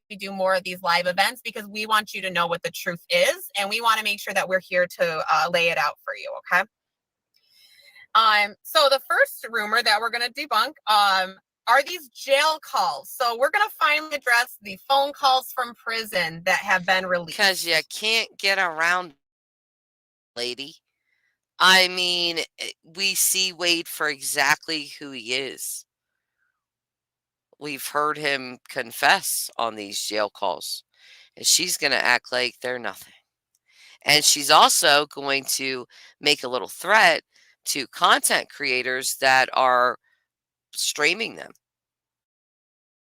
we do more of these live events, because we want you to know what the truth is, and we want to make sure that we're here to lay it out for you, okay? So the first rumor that we're going to debunk are these jail calls. So we're going to finally address the phone calls from prison that have been released. Because you can't get around, lady. I mean, we see Wade for exactly who he is. We've heard him confess on these jail calls, and she's going to act like they're nothing. And she's also going to make a little threat to content creators that are streaming them,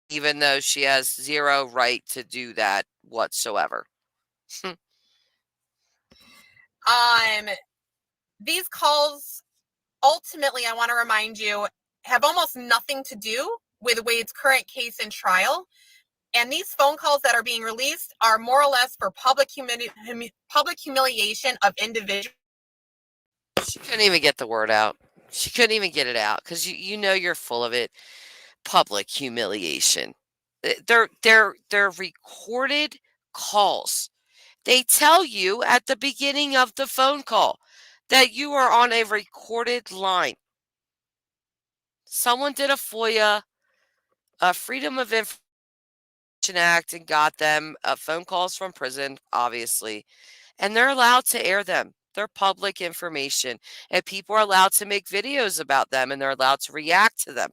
even though she has zero right to do that whatsoever. These calls, ultimately, I want to remind you, have almost nothing to do with Wade's current case and trial. And these phone calls that are being released are more or less for public humiliation of individuals. She couldn't even get the word out. She couldn't even get it out because you know you're full of it. Public humiliation. They're recorded calls. They tell you at the beginning of the phone call that you are on a recorded line. Someone did a FOIA, a Freedom of Information Act, and got them phone calls from prison, obviously, and they're allowed to air them. They're public information, and people are allowed to make videos about them, and they're allowed to react to them,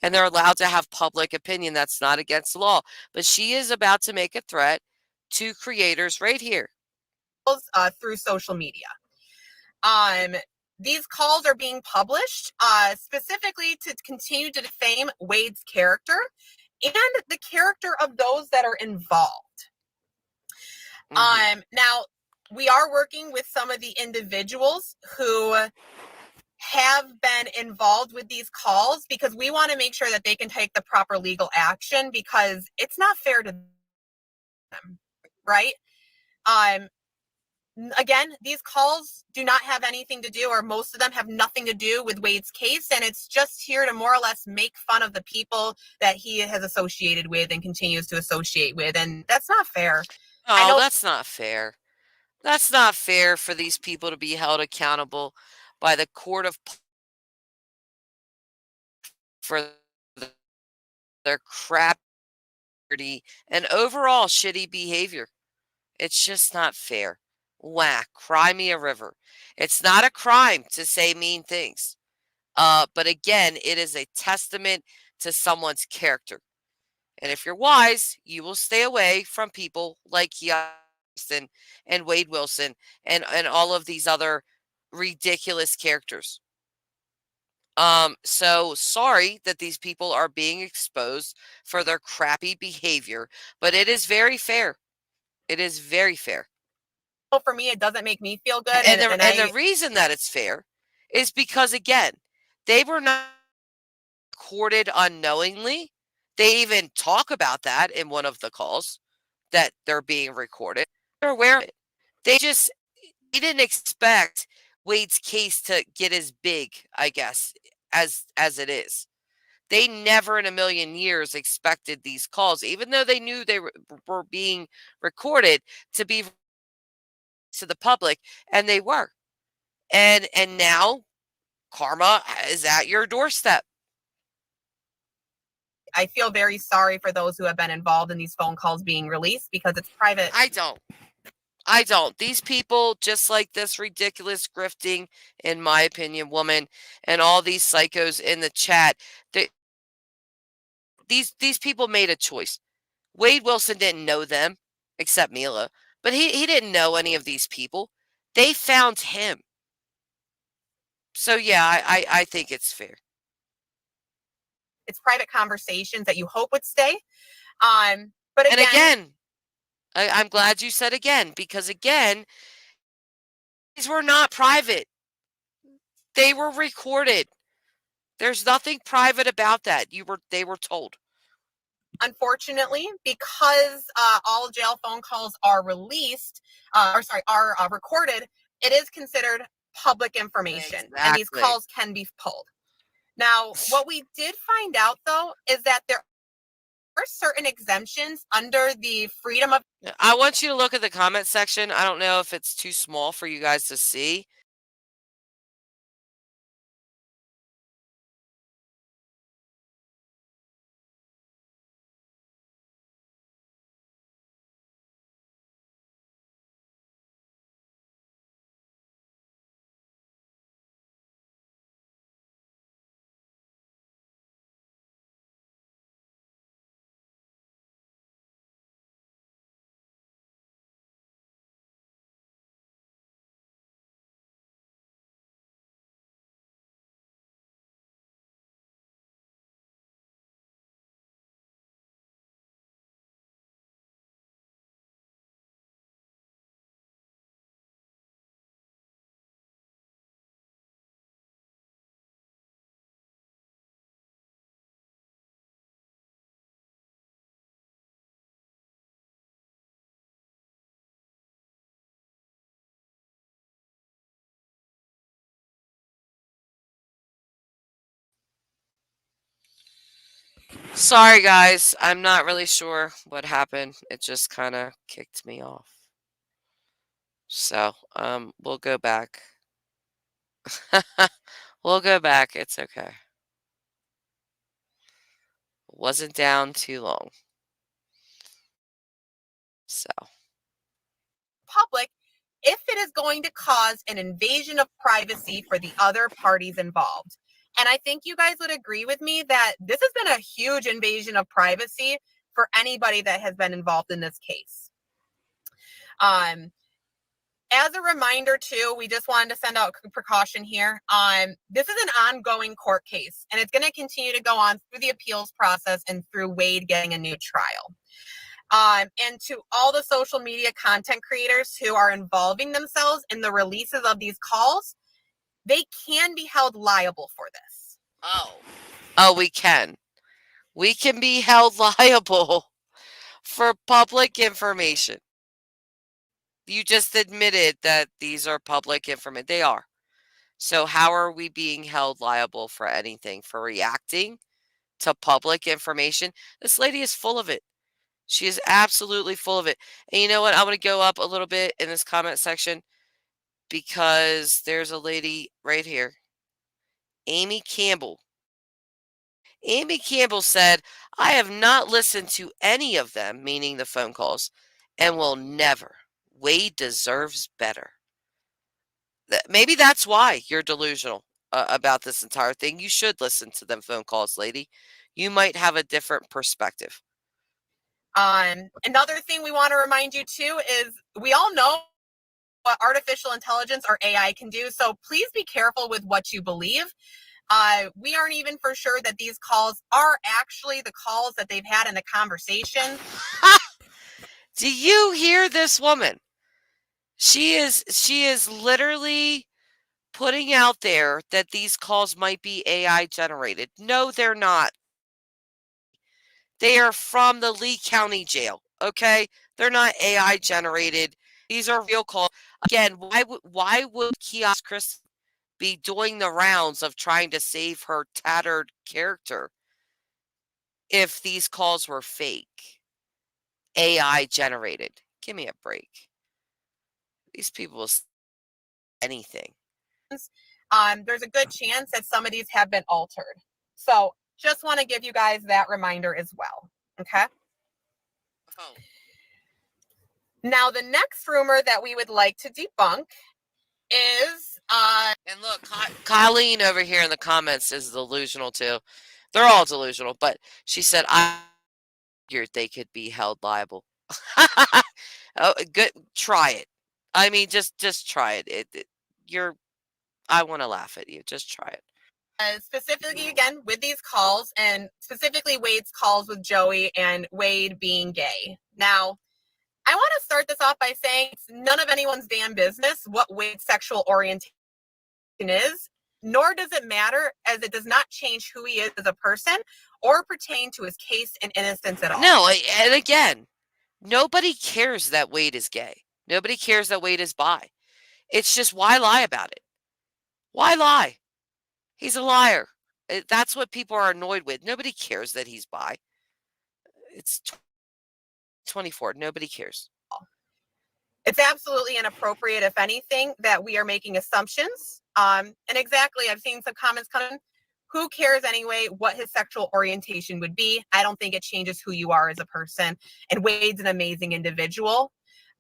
and they're allowed to have public opinion. That's not against the law. But she is about to make a threat to creators right here. Through social media. These calls are being published specifically to continue to defame Wade's character and the character of those that are involved. Now, we are working with some of the individuals who have been involved with these calls because we want to make sure that they can take the proper legal action because it's not fair to them, right? Again, these calls do not have anything to do, or most of them have nothing to do with Wade's case, and it's just here to more or less make fun of the people that he has associated with and continues to associate with, and that's not fair. Oh, that's not fair. That's not fair for these people to be held accountable by the court of for their crap and overall shitty behavior. It's just not fair. Whack, cry me a river. It's not a crime to say mean things. But again, it is a testament to someone's character. And if you're wise, you will stay away from people like Houston and Wade Wilson and all of these other ridiculous characters. So sorry that these people are being exposed for their crappy behavior, but it is very fair. It is very fair. Well, for me, it doesn't make me feel good. And the reason that it's fair is because, again, they were not recorded unknowingly. They even talk about that in one of the calls that they're being recorded. They're aware of it. They didn't expect Wade's case to get as big, I guess, as it is. They never in a million years expected these calls, even though they knew they were being recorded, to be to the public, and they were. And now karma is at your doorstep. I feel very sorry for those who have been involved in these phone calls being released because it's private. I don't. These people, just like this ridiculous grifting, in my opinion, woman, and all these psychos in the chat, these people made a choice. Wade Wilson didn't know them, except Mila, but he didn't know any of these people. They found him. So yeah, I think it's fair. It's private conversations that you hope would stay. But again, I'm glad you said again, because again, these were not private. They were recorded. There's nothing private about that. They were told. Unfortunately, because all jail phone calls are released, are recorded, it is considered public information, and these calls can be pulled. Now, what we did find out, though, is that there are certain exemptions under the freedom of... I want you to look at the comment section. I don't know if it's too small for you guys to see. Sorry, guys. I'm not really sure what happened. It just kind of kicked me off. So, we'll go back. We'll go back. It's okay. Wasn't down too long. So, Public if it is going to cause an invasion of privacy for the other parties involved. And I think you guys would agree with me that this has been a huge invasion of privacy for anybody that has been involved in this case. As a reminder, too, we just wanted to send out a precaution here. This is an ongoing court case, and it's going to continue to go on through the appeals process and through Wade getting a new trial. And to all the social media content creators who are involving themselves in the releases of these calls, they can be held liable for this. oh, we can. We can be held liable for public information. You just admitted that these are public information. They are. So how are we being held liable for anything? For reacting to public information? This lady is full of it. She is absolutely full of it. And you know what? I'm going to go up a little bit in this comment section because there's a lady right here, Amy Campbell. Amy Campbell said, I have not listened to any of them, meaning the phone calls, and will never. Wade deserves better. Maybe that's why you're delusional about this entire thing. You should listen to them phone calls, lady. You might have a different perspective. Another thing we want to remind you, too, is we all know what artificial intelligence or AI can do. So please be careful with what you believe. We aren't even for sure that these calls are actually the calls that they've had in the conversation. Do you hear this woman? She is literally putting out there that these calls might be AI generated. No, they're not. They are from the Lee County Jail, okay? They're not AI generated. These are real calls. Again, why would Kiosk Chris be doing the rounds of trying to save her tattered character if these calls were fake, AI generated? Give me a break. These people will say anything. There's a good chance that some of these have been altered. So just want to give you guys that reminder as well. Okay. Oh. Now, the next rumor that we would like to debunk is and look, Colleen over here in the comments is delusional too. They're all delusional, but she said I figured they could be held liable. Oh, good. Try it. I mean, just try it. I want to laugh at you. Just try it. Specifically, again, with these calls, and specifically Wade's calls with Joey and Wade being gay. Now, I want to start this off by saying it's none of anyone's damn business what Wade's sexual orientation is, nor does it matter, as it does not change who he is as a person or pertain to his case and innocence at all. No, and again, nobody cares that Wade is gay. Nobody cares that Wade is bi. It's just, why lie about it? Why lie? He's a liar. That's what people are annoyed with. Nobody cares that he's bi. It's 24. Nobody cares. It's absolutely inappropriate, if anything, that we are making assumptions. And exactly, I've seen some comments come in. Who cares anyway what his sexual orientation would be? I don't think it changes who you are as a person. And Wade's an amazing individual.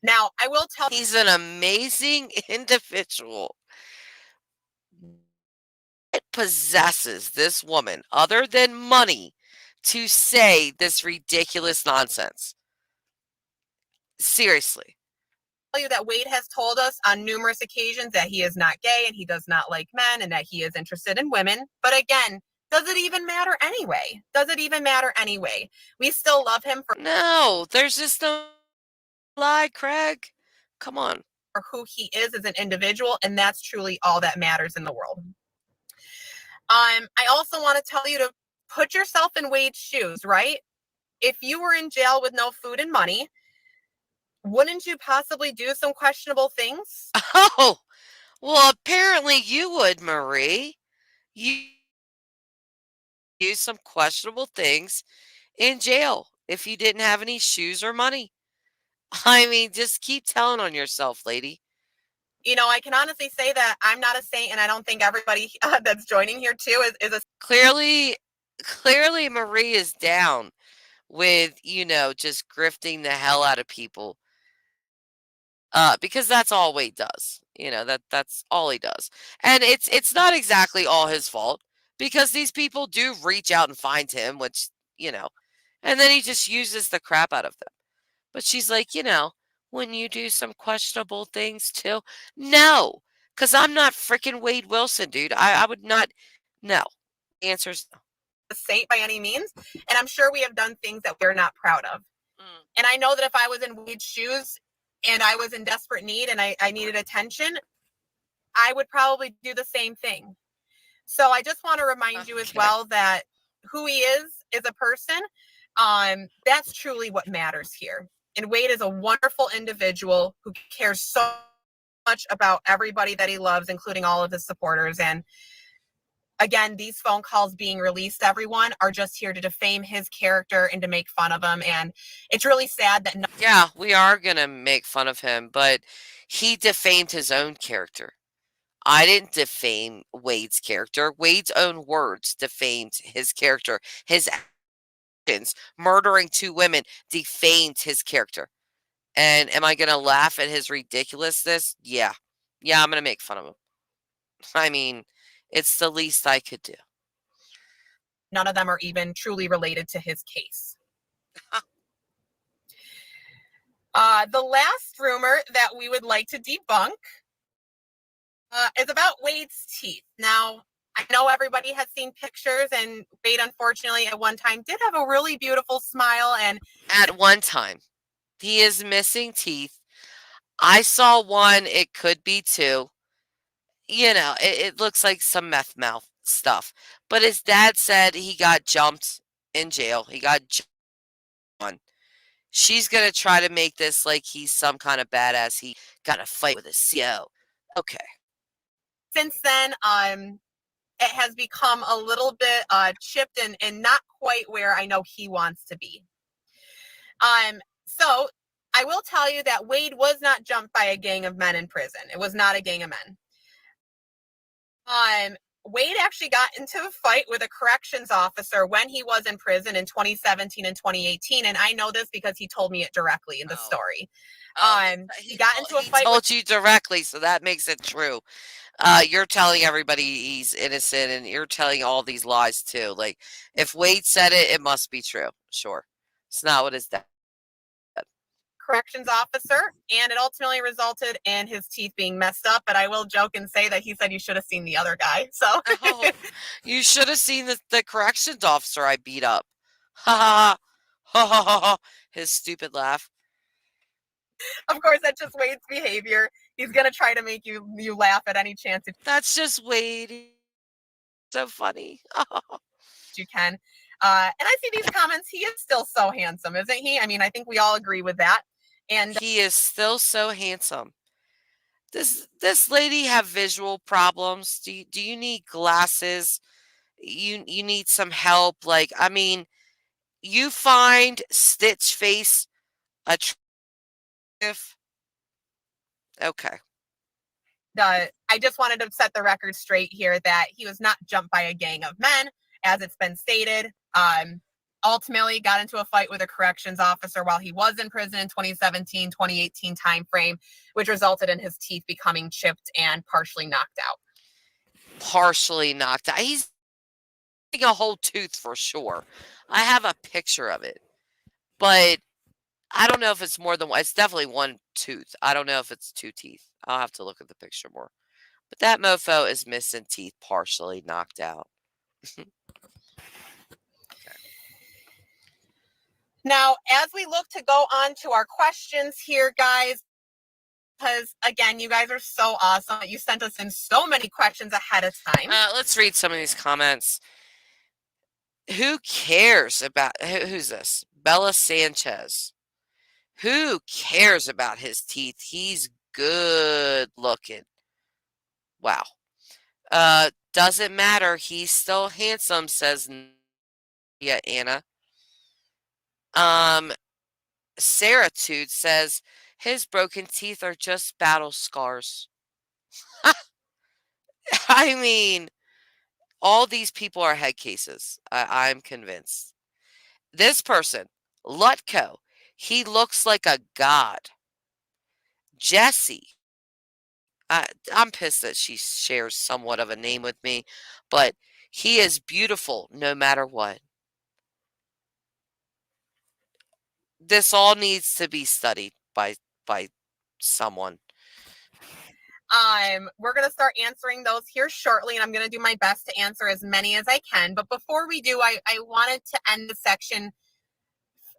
Now, I will tell you, he's an amazing individual. What possesses this woman, other than money, to say this ridiculous nonsense? Seriously. You that Wade has told us on numerous occasions that he is not gay and he does not like men and that he is interested in women. But again, does it even matter anyway? Does it even matter anyway? We still love him for no, there's just no lie, Craig. Come on. For who he is as an individual, and that's truly all that matters in the world. I also want to tell you to put yourself in Wade's shoes, right? If you were in jail with no food and money, wouldn't you possibly do some questionable things? Oh, well, apparently you would, Marie. You do some questionable things in jail if you didn't have any shoes or money. I mean, just keep telling on yourself, lady. You know, I can honestly say that I'm not a saint, and I don't think everybody that's joining here too is a Clearly, Marie is down with, just grifting the hell out of people. Because that's all Wade does. That's all he does. And it's not exactly all his fault because these people do reach out and find him, which, and then he just uses the crap out of them. But she's like, when you do some questionable things too. No, because I'm not freaking Wade Wilson, dude. I would not. No. The answer's no. saint by any means. And I'm sure we have done things that we're not proud of. And I know that if I was in Wade's shoes and I was in desperate need and I needed attention, I would probably do the same thing. So I just want to remind you as well that who he is a person. That's truly what matters here. And Wade is a wonderful individual who cares so much about everybody that he loves, including all of his supporters. And again, these phone calls being released, everyone, are just here to defame his character and to make fun of him. And it's really sad that yeah, we are going to make fun of him, but he defamed his own character. I didn't defame Wade's character. Wade's own words defamed his character. His actions, murdering 2 women, defamed his character. And am I going to laugh at his ridiculousness? Yeah. Yeah, I'm going to make fun of him. I mean, it's the least I could do. none of them are even truly related to his case. The last rumor that we would like to debunk is about Wade's teeth. Now, I know everybody has seen pictures, and Wade, unfortunately, at one time did have a really beautiful smile. And at one time, he is missing teeth. I saw one. It could be 2. It looks like some meth mouth stuff. But his dad said he got jumped in jail. He got jumped on. She's going to try to make this like he's some kind of badass. He got a fight with a CO. Okay. Since then, it has become a little bit chipped and not quite where I know he wants to be. So I will tell you that Wade was not jumped by a gang of men in prison. It was not a gang of men. Wade actually got into a fight with a corrections officer when he was in prison in 2017 and 2018. And I know this because he told me it directly in the story. He got into a fight. He told you directly, so that makes it true. You're telling everybody he's innocent, and you're telling all these lies too. Like, if Wade said it, it must be true. Sure. It's not what his dad said. Corrections officer, and it ultimately resulted in his teeth being messed up. But I will joke and say that he said you should have seen the other guy. So you should have seen the corrections officer I beat up. Ha ha ha ha ha. His stupid laugh. Of course, that's just Wade's behavior. He's gonna try to make you laugh at any chance. That's just Wade. So funny. You can. And I see these comments. He is still so handsome, isn't he? I mean, I think we all agree with that. And he is still so handsome. This lady have visual problems? Do you need glasses? You need some help? Like, I mean, you find Stitch Face attractive? Okay. I just wanted to set the record straight here that he was not jumped by a gang of men, as it's been stated. Ultimately got into a fight with a corrections officer while he was in prison in 2017, 2018 timeframe, which resulted in his teeth becoming chipped and partially knocked out. Partially knocked out. He's a whole tooth for sure. I have a picture of it, but I don't know if it's more than one. It's definitely one tooth. I don't know if it's 2 teeth. I'll have to look at the picture more. But that mofo is missing teeth, partially knocked out. Now, as we look to go on to our questions here, guys, because again, you guys are so awesome. You sent us in so many questions ahead of time. Let's read some of these comments. Who cares about, who's this? Bella Sanchez. Who cares about his teeth? He's good looking. Wow. Doesn't matter. He's still handsome, says Yeah, Anna. Sarah Tude says his broken teeth are just battle scars. I mean, all these people are head cases. I'm convinced. This person, Lutko, he looks like a god. Jesse, I'm pissed that she shares somewhat of a name with me, but he is beautiful no matter what. This all needs to be studied by someone. We're going to start answering those here shortly, and I'm going to do my best to answer as many as I can. But before we do, I wanted to end the section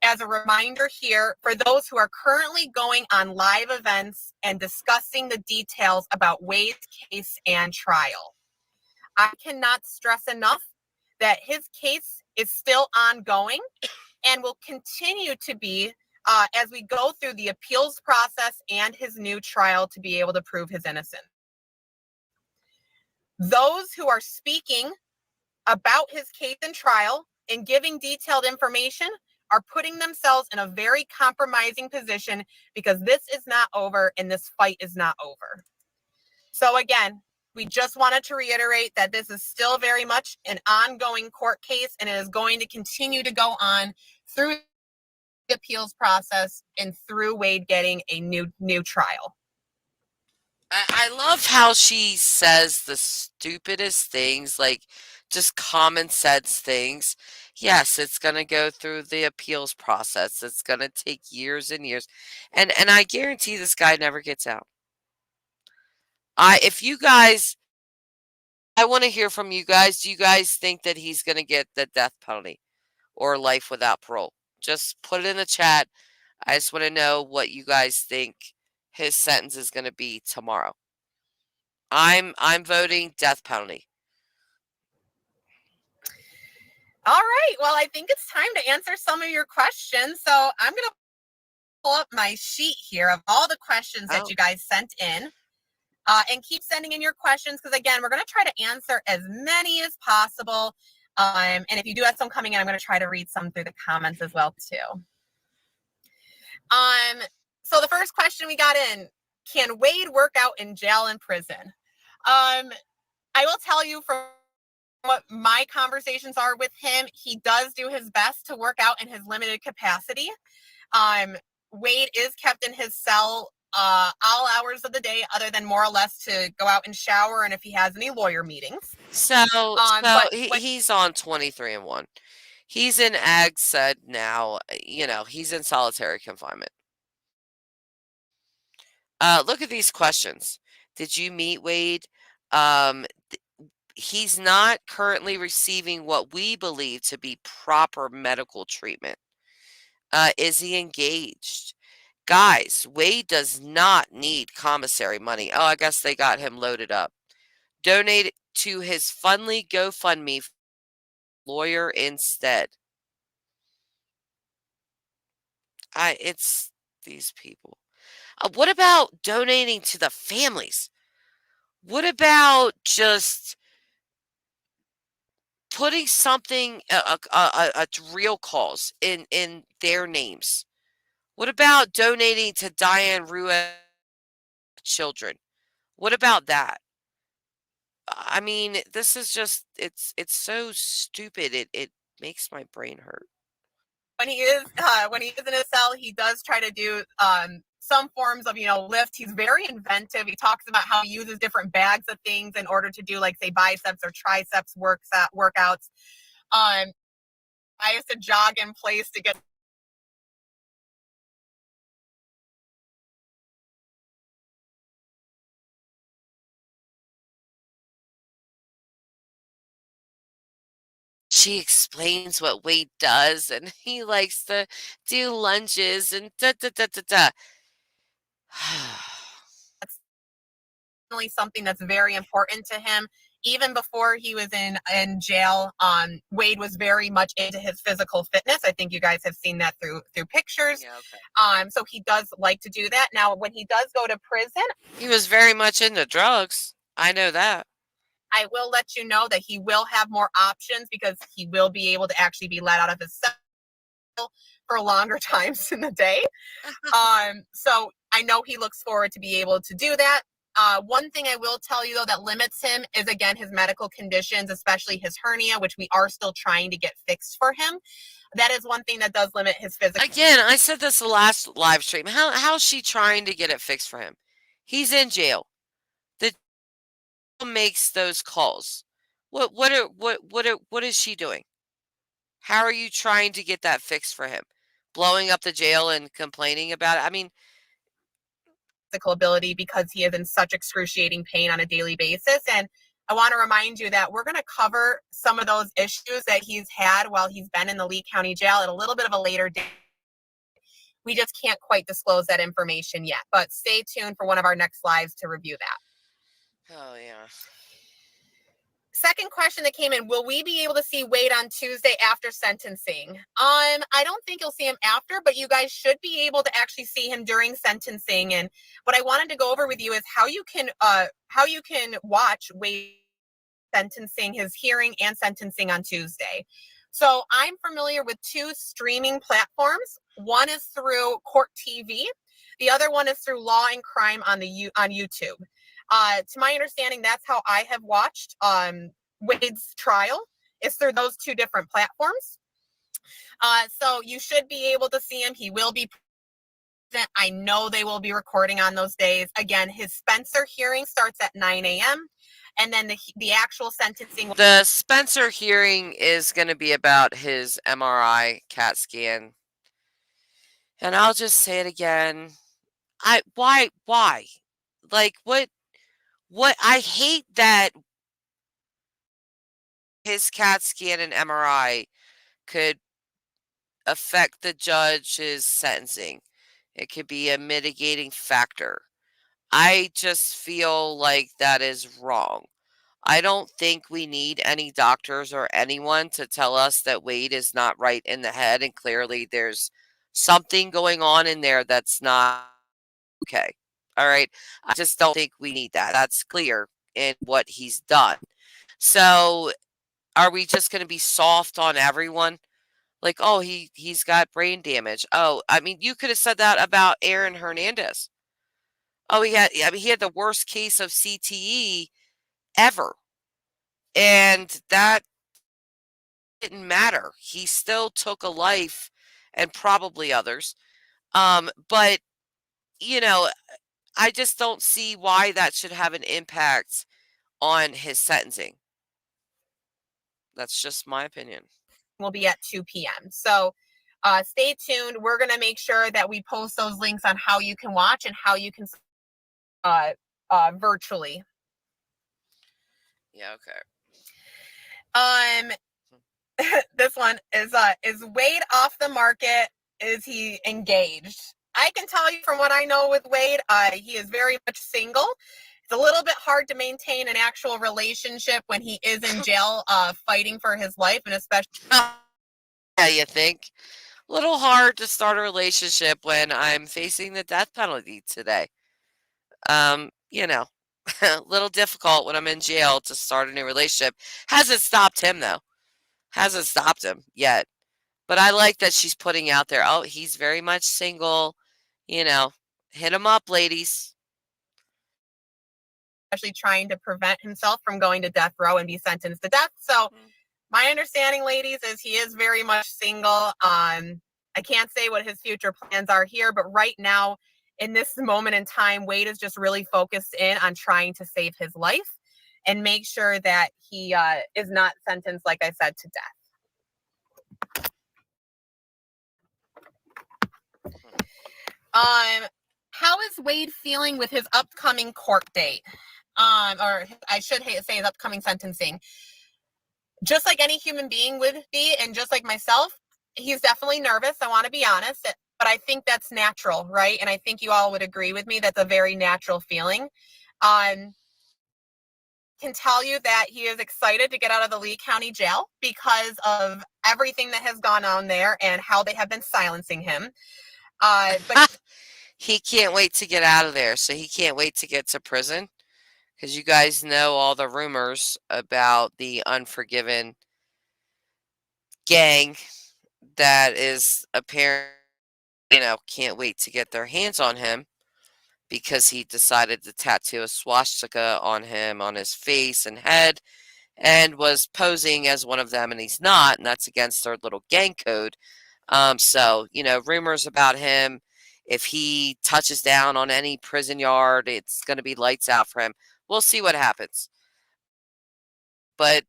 as a reminder here for those who are currently going on live events and discussing the details about Wade's case and trial. I cannot stress enough that his case is still ongoing and will continue to be as we go through the appeals process and his new trial to be able to prove his innocence. Those who are speaking about his case and trial and giving detailed information are putting themselves in a very compromising position because this is not over and this fight is not over. So again, we just wanted to reiterate that this is still very much an ongoing court case and it is going to continue to go on through the appeals process and through Wade getting a new trial. I love how she says the stupidest things, like just common sense things. Yes, it's going to go through the appeals process. It's going to take years and years. And I guarantee this guy never gets out. If you guys, I want to hear from you guys. Do you guys think that he's going to get the death penalty or life without parole? Just put it in the chat. I just want to know what you guys think his sentence is going to be tomorrow. I'm voting death penalty. All right. Well, I think it's time to answer some of your questions. So I'm going to pull up my sheet here of all the questions that you guys sent in. And keep sending in your questions because, again, we're going to try to answer as many as possible. And if you do have some coming in, I'm going to try to read some through the comments as well, too. So the first question we got in, can Wade work out in jail and prison? I will tell you from what my conversations are with him, he does do his best to work out in his limited capacity. Wade is kept in his cell all hours of the day other than more or less to go out and shower and if he has any lawyer meetings. So he's on 23-1. He's in ag sed now. You know, he's in solitary confinement. Look at these questions. Did you meet Wade? He's not currently receiving what we believe to be proper medical treatment. Is he engaged? Guys, Wade does not need commissary money. Oh, I guess they got him loaded up. Donate to his Fundly GoFundMe lawyer instead. It's these people. What about donating to the families? What about just putting something, a real cause in their names? What about donating to Diane Ruiz children? What about that? I mean, this is just, it's so stupid. It makes my brain hurt. When he is in his cell, he does try to do some forms of, lift. He's very inventive. He talks about how he uses different bags of things in order to do, like, say, biceps or triceps workouts. I used to jog in place to get. She explains what Wade does, and he likes to do lunges and da-da-da-da-da. That's definitely something that's very important to him. Even before he was in jail, Wade was very much into his physical fitness. I think you guys have seen that through pictures. Yeah, okay. So he does like to do that. Now, when he does go to prison, he was very much into drugs. I know that. I will let you know that he will have more options because he will be able to actually be let out of his cell for longer times in the day. So I know he looks forward to be able to do that. One thing I will tell you, though, that limits him is, again, his medical conditions, especially his hernia, which we are still trying to get fixed for him. That is one thing that does limit his physical. Again, I said this the last live stream. How's she trying to get it fixed for him? He's in jail. The jail makes those calls. What is she doing? How are you trying to get that fixed for him? Blowing up the jail and complaining about it? I mean, physical ability because he is in such excruciating pain on a daily basis. And I want to remind you that we're going to cover some of those issues that he's had while he's been in the Lee County Jail at a little bit of a later date. We just can't quite disclose that information yet, but stay tuned for one of our next lives to review that. oh yeah. Second question that came in, will we be able to see Wade on Tuesday after sentencing? I don't think you'll see him after, but you guys should be able to actually see him during sentencing. And what I wanted to go over with you is how you can watch Wade sentencing, his hearing and sentencing on Tuesday. So I'm familiar with two streaming platforms. One is through Court TV. The other one is through Law and Crime on YouTube. To my understanding, that's how I have watched Wade's trial, is through those two different platforms. So you should be able to see him. He will be present. I know they will be recording on those days. Again, his Spencer hearing starts at 9 a.m. And then the actual sentencing. The Spencer hearing is going to be about his MRI CAT scan. And I'll just say it again. Why? Like, what, I hate that his CAT scan and MRI could affect the judge's sentencing. It could be a mitigating factor. I just feel like that is wrong. I don't think we need any doctors or anyone to tell us that Wade is not right in the head, and clearly there's something going on in there that's not okay. All right. I just don't think we need that. That's clear in what he's done. So are we just going to be soft on everyone? Like, oh, he's got brain damage. Oh, I mean, you could have said that about Aaron Hernandez. Oh, he had the worst case of CTE ever. And that didn't matter. He still took a life, and probably others. But I just don't see why that should have an impact on his sentencing. That's just my opinion. Will be at 2 p.m. So stay tuned. We're going to make sure that we post those links on how you can watch and how you can virtually. Yeah, okay. This one is Wade off the market? Is he engaged? I can tell you from what I know with Wade, he is very much single. It's a little bit hard to maintain an actual relationship when he is in jail fighting for his life, and especially. Yeah, you think? A little hard to start a relationship when I'm facing the death penalty today. A little difficult when I'm in jail to start a new relationship. Hasn't stopped him, though. Hasn't stopped him yet. But I like that she's putting out there, oh, he's very much single. Hit him up, ladies. Actually trying to prevent himself from going to death row and be sentenced to death. So my understanding, ladies, is he is very much single. I can't say what his future plans are here, but right now, in this moment in time, Wade is just really focused in on trying to save his life and make sure that he is not sentenced, like I said, to death. How is Wade feeling with his upcoming court date? Or I should say his upcoming sentencing. Just like any human being would be, and just like myself, he's definitely nervous. I want to be honest, but I think that's natural, right? And I think you all would agree with me. That's a very natural feeling. Can tell you that he is excited to get out of the Lee County Jail because of everything that has gone on there and how they have been silencing him. But he can't wait to get out of there, so he can't wait to get to prison because you guys know all the rumors about the Unforgiven gang that is apparently, can't wait to get their hands on him because he decided to tattoo a swastika on him on his face and head and was posing as one of them, and he's not, and that's against their little gang code. So, rumors about him. If he touches down on any prison yard, it's going to be lights out for him. We'll see what happens. But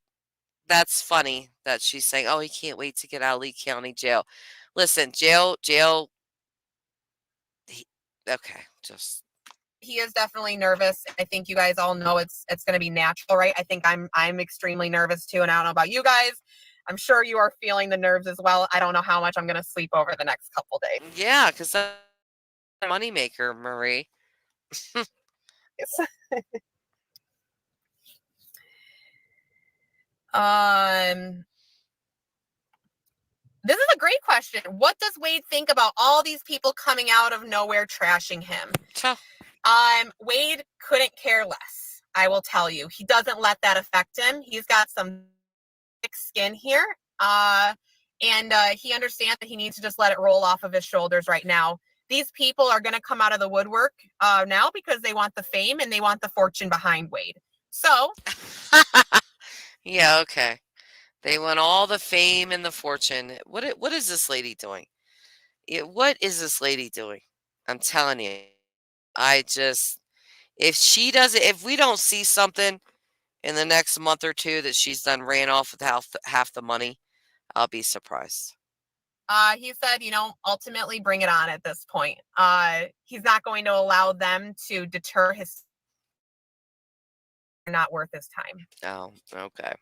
that's funny that she's saying, oh, he can't wait to get out of Lee County Jail. Listen, jail, okay, just. He is definitely nervous. I think you guys all know it's going to be natural, right? I think I'm extremely nervous too, and I don't know about you guys. I'm sure you are feeling the nerves as well. I don't know how much I'm going to sleep over the next couple days. Yeah, because that's a moneymaker, Marie. This is a great question. What does Wade think about all these people coming out of nowhere trashing him? Wade couldn't care less. I will tell you, he doesn't let that affect him. He's got some thick skin here. And he understands that he needs to just let it roll off of his shoulders right now. These people are going to come out of the woodwork now because they want the fame and they want the fortune behind Wade. So. Yeah, okay. They want all the fame and the fortune. What is this lady doing? What is this lady doing? I'm telling you. If we don't see something in the next month or two that she's done ran off with half the money, I'll be surprised. He said, ultimately bring it on at this point. He's not going to allow them to deter his. Not worth his time. Oh, okay.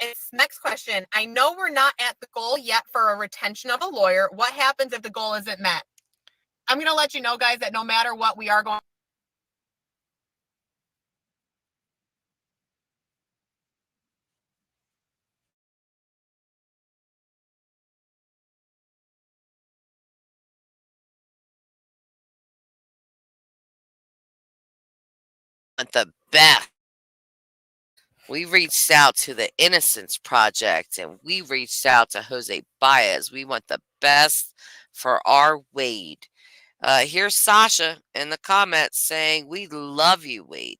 It's next question. I know we're not at the goal yet for a retention of a lawyer. What happens if the goal isn't met? I'm going to let you know, guys, that no matter what, we are going. The best. We reached out to the Innocence Project and we reached out to Jose Baez. We want the best for our Wade. Here's Sasha in the comments saying, we love you, Wade.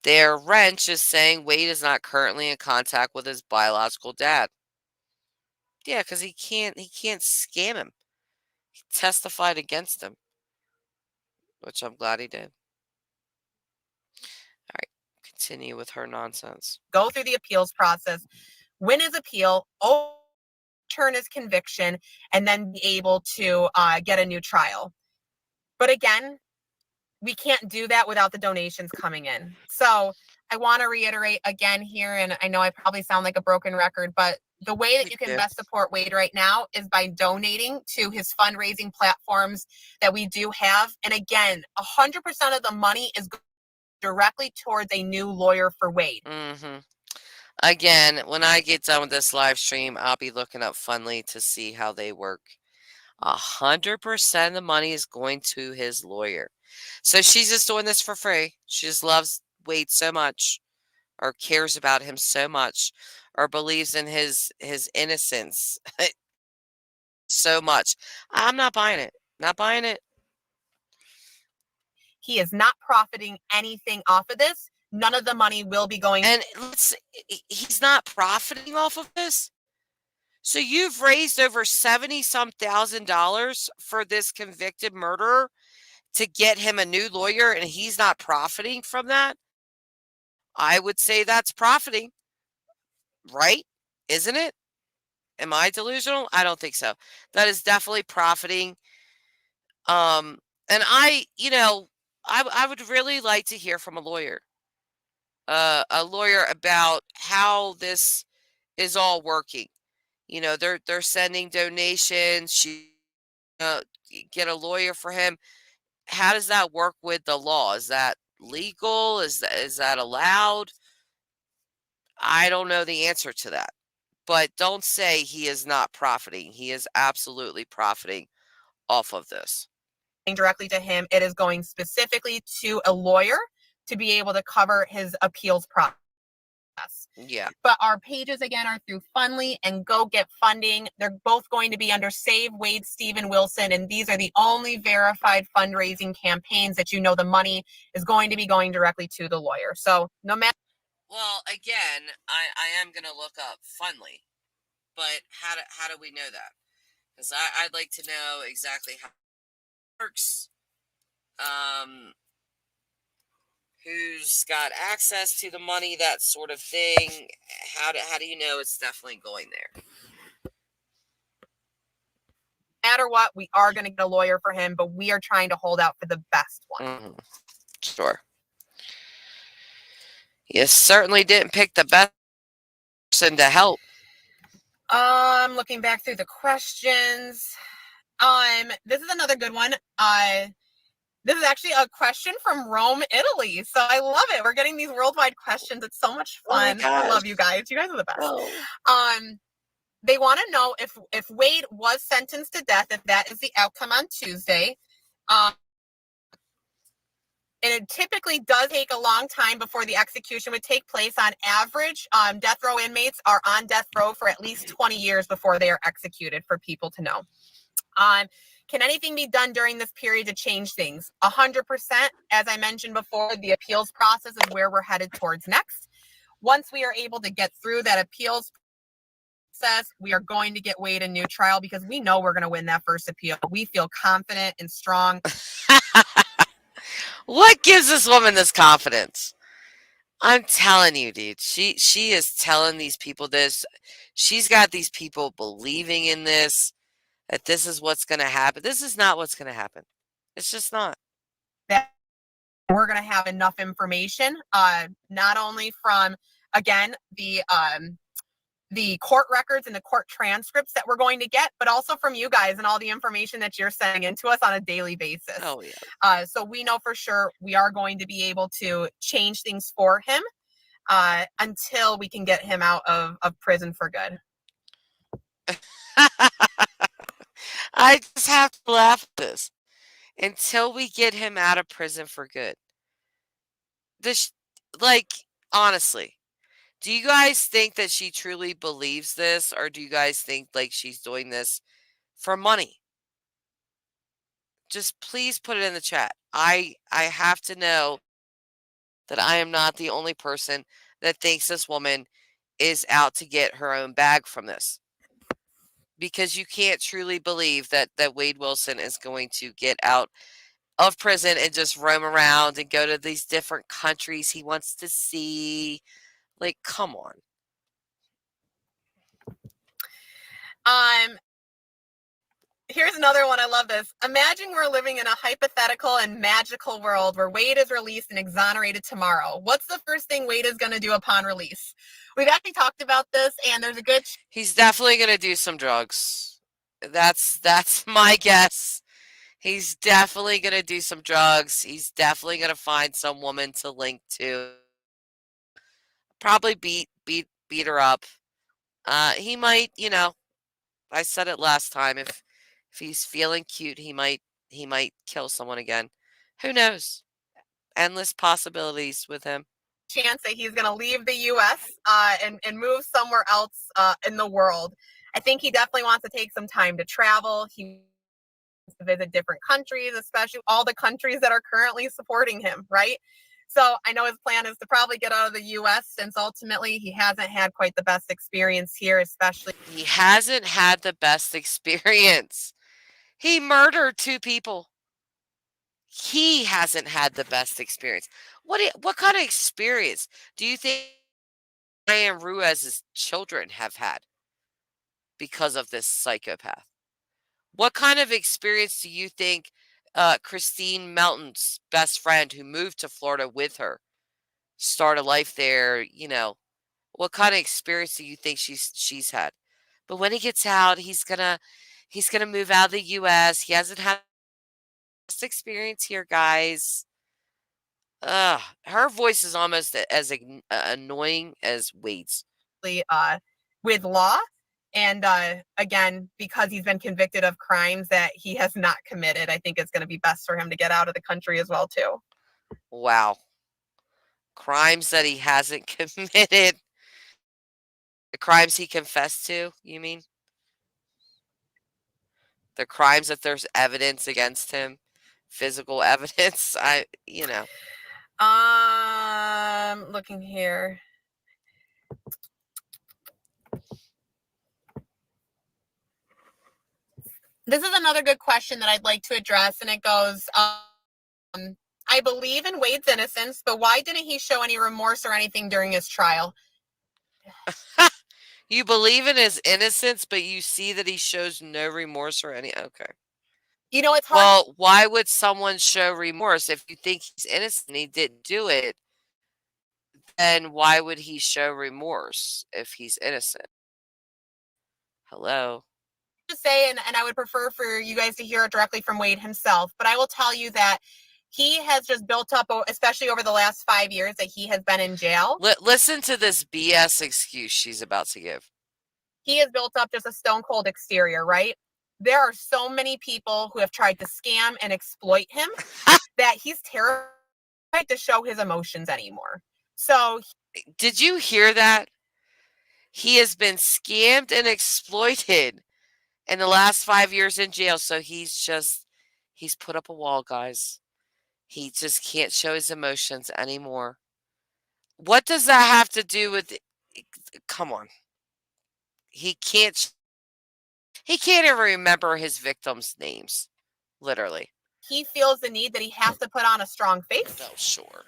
Their wrench is saying Wade is not currently in contact with his biological dad. Yeah, because he can't scam him. He testified against him, which I'm glad he did. All right, continue with her nonsense. Go through the appeals process, win his appeal, overturn his conviction, and then be able to get a new trial. But again, we can't do that without the donations coming in. So I want to reiterate again here, and I know I probably sound like a broken record, but the way that you can best support Wade right now is by donating to his fundraising platforms that we do have. And again, 100% of the money is directly towards a new lawyer for Wade. Mm-hmm. Again, when I get done with this live stream, I'll be looking up Fundly to see how they work. 100% of the money is going to his lawyer. So she's just doing this for free. She just loves Wade so much, or cares about him so much, or believes in his innocence so much. I'm not buying it. Not buying it. He is not profiting anything off of this. None of the money will be going. And he's not profiting off of this. So you've raised over $70-some thousand for this convicted murderer to get him a new lawyer, and he's not profiting from that? I would say that's profiting, right? Isn't it? Am I delusional? I don't think so. That is definitely profiting. And I would really like to hear from a lawyer about how this is all working. They're sending donations. She get a lawyer for him. How does that work with the law? Is that legal? Is that allowed? I don't know the answer to that. But don't say he is not profiting. He is absolutely profiting off of this. Directly to him, it is going specifically to a lawyer to be able to cover his appeals process. Yeah. But our pages again are through Fundly and Go Get Funding. They're both going to be under Save Wade Stephen Wilson, and these are the only verified fundraising campaigns that you know the money is going to be going directly to the lawyer. So no matter. Well, again, I am going to look up Fundly, but how do we know that? Because I'd like to know exactly how it works. Who's got access to the money, that sort of thing. How do you know it's definitely going there? No matter what, we are going to get a lawyer for him, but we are trying to hold out for the best one. Mm-hmm. Sure. You certainly didn't pick the best person to help. I'm looking back through the questions. This is another good one. This is actually a question from Rome, Italy. So I love it. We're getting these worldwide questions. It's so much fun. Oh, I love you guys. You guys are the best. Oh. They want to know if Wade was sentenced to death, if that is the outcome on Tuesday. And it typically does take a long time before the execution would take place. On average, death row inmates are on death row for at least 20 years before they are executed, for people to know. Can anything be done during this period to change things? 100%. As I mentioned before, the appeals process is where we're headed towards next. Once we are able to get through that appeals process, we are going to get Wade a new trial because we know we're going to win that first appeal. We feel confident and strong. What gives this woman this confidence? I'm telling you, dude. She is telling these people this. She's got these people believing in this, that this is what's going to happen. This is not what's going to happen. It's just not. That we're going to have enough information, not only from, again, the court records and the court transcripts that we're going to get, but also from you guys and all the information that you're sending into us on a daily basis. Oh, yeah. So we know for sure we are going to be able to change things for him until we can get him out of prison for good. I just have to laugh at this. Until we get him out of prison for good. This, like, honestly, do you guys think that she truly believes this, or do you guys think like she's doing this for money? Just please put it in the chat. I have to know that I am not the only person that thinks this woman is out to get her own bag from this. Because you can't truly believe that Wade Wilson is going to get out of prison and just roam around and go to these different countries he wants to see. Like, come on. Here's another one. I love this. Imagine we're living in a hypothetical and magical world where Wade is released and exonerated tomorrow. What's the first thing Wade is going to do upon release? We've actually talked about this, and there's a good... He's definitely going to do some drugs. That's my guess. He's definitely going to do some drugs. He's definitely going to find some woman to link to. Probably beat her up. He might, I said it last time, if he's feeling cute, he might kill someone again. Who knows? Endless possibilities with him. Chance that he's going to leave the U.S. And move somewhere else in the world. I think he definitely wants to take some time to travel. He wants to visit different countries, especially all the countries that are currently supporting him, right? So I know his plan is to probably get out of the U.S. since ultimately he hasn't had quite the best experience here, especially. He hasn't had the best experience. He murdered 2 people. He hasn't had the best experience. What kind of experience do you think Diane Ruiz's children have had because of this psychopath? What kind of experience do you think Kristine Melton's best friend, who moved to Florida with her, start a life there, what kind of experience do you think she's had? But when he gets out, he's gonna move out of the US. He hasn't had this experience here, guys. Her voice is almost as annoying as Wade's. We with law. And again, because he's been convicted of crimes that he has not committed, I think it's going to be best for him to get out of the country as well, too. Wow. Crimes that he hasn't committed. The crimes he confessed to, you mean? The crimes that there's evidence against him, physical evidence. Looking here. This is another good question that I'd like to address, and it goes, I believe in Wade's innocence, but why didn't he show any remorse or anything during his trial? You believe in his innocence, but you see that he shows no remorse or any. Okay. You know, it's hard. Well, why would someone show remorse if you think he's innocent and he didn't do it? Then why would he show remorse if he's innocent? Hello. To say, and I would prefer for you guys to hear it directly from Wade himself, but I will tell you that he has just built up, especially over the last 5 years that he has been in jail. Listen to this BS excuse she's about to give. He has built up just a stone cold exterior, right? There are so many people who have tried to scam and exploit him that he's terrified to show his emotions anymore. So, did you hear that? He has been scammed and exploited in the last 5 years in jail. So he's put up a wall, guys. He just can't show his emotions anymore. What does that have to do with? Come on. He can't even remember his victims' names. Literally. He feels the need that he has to put on a strong face. Oh, sure.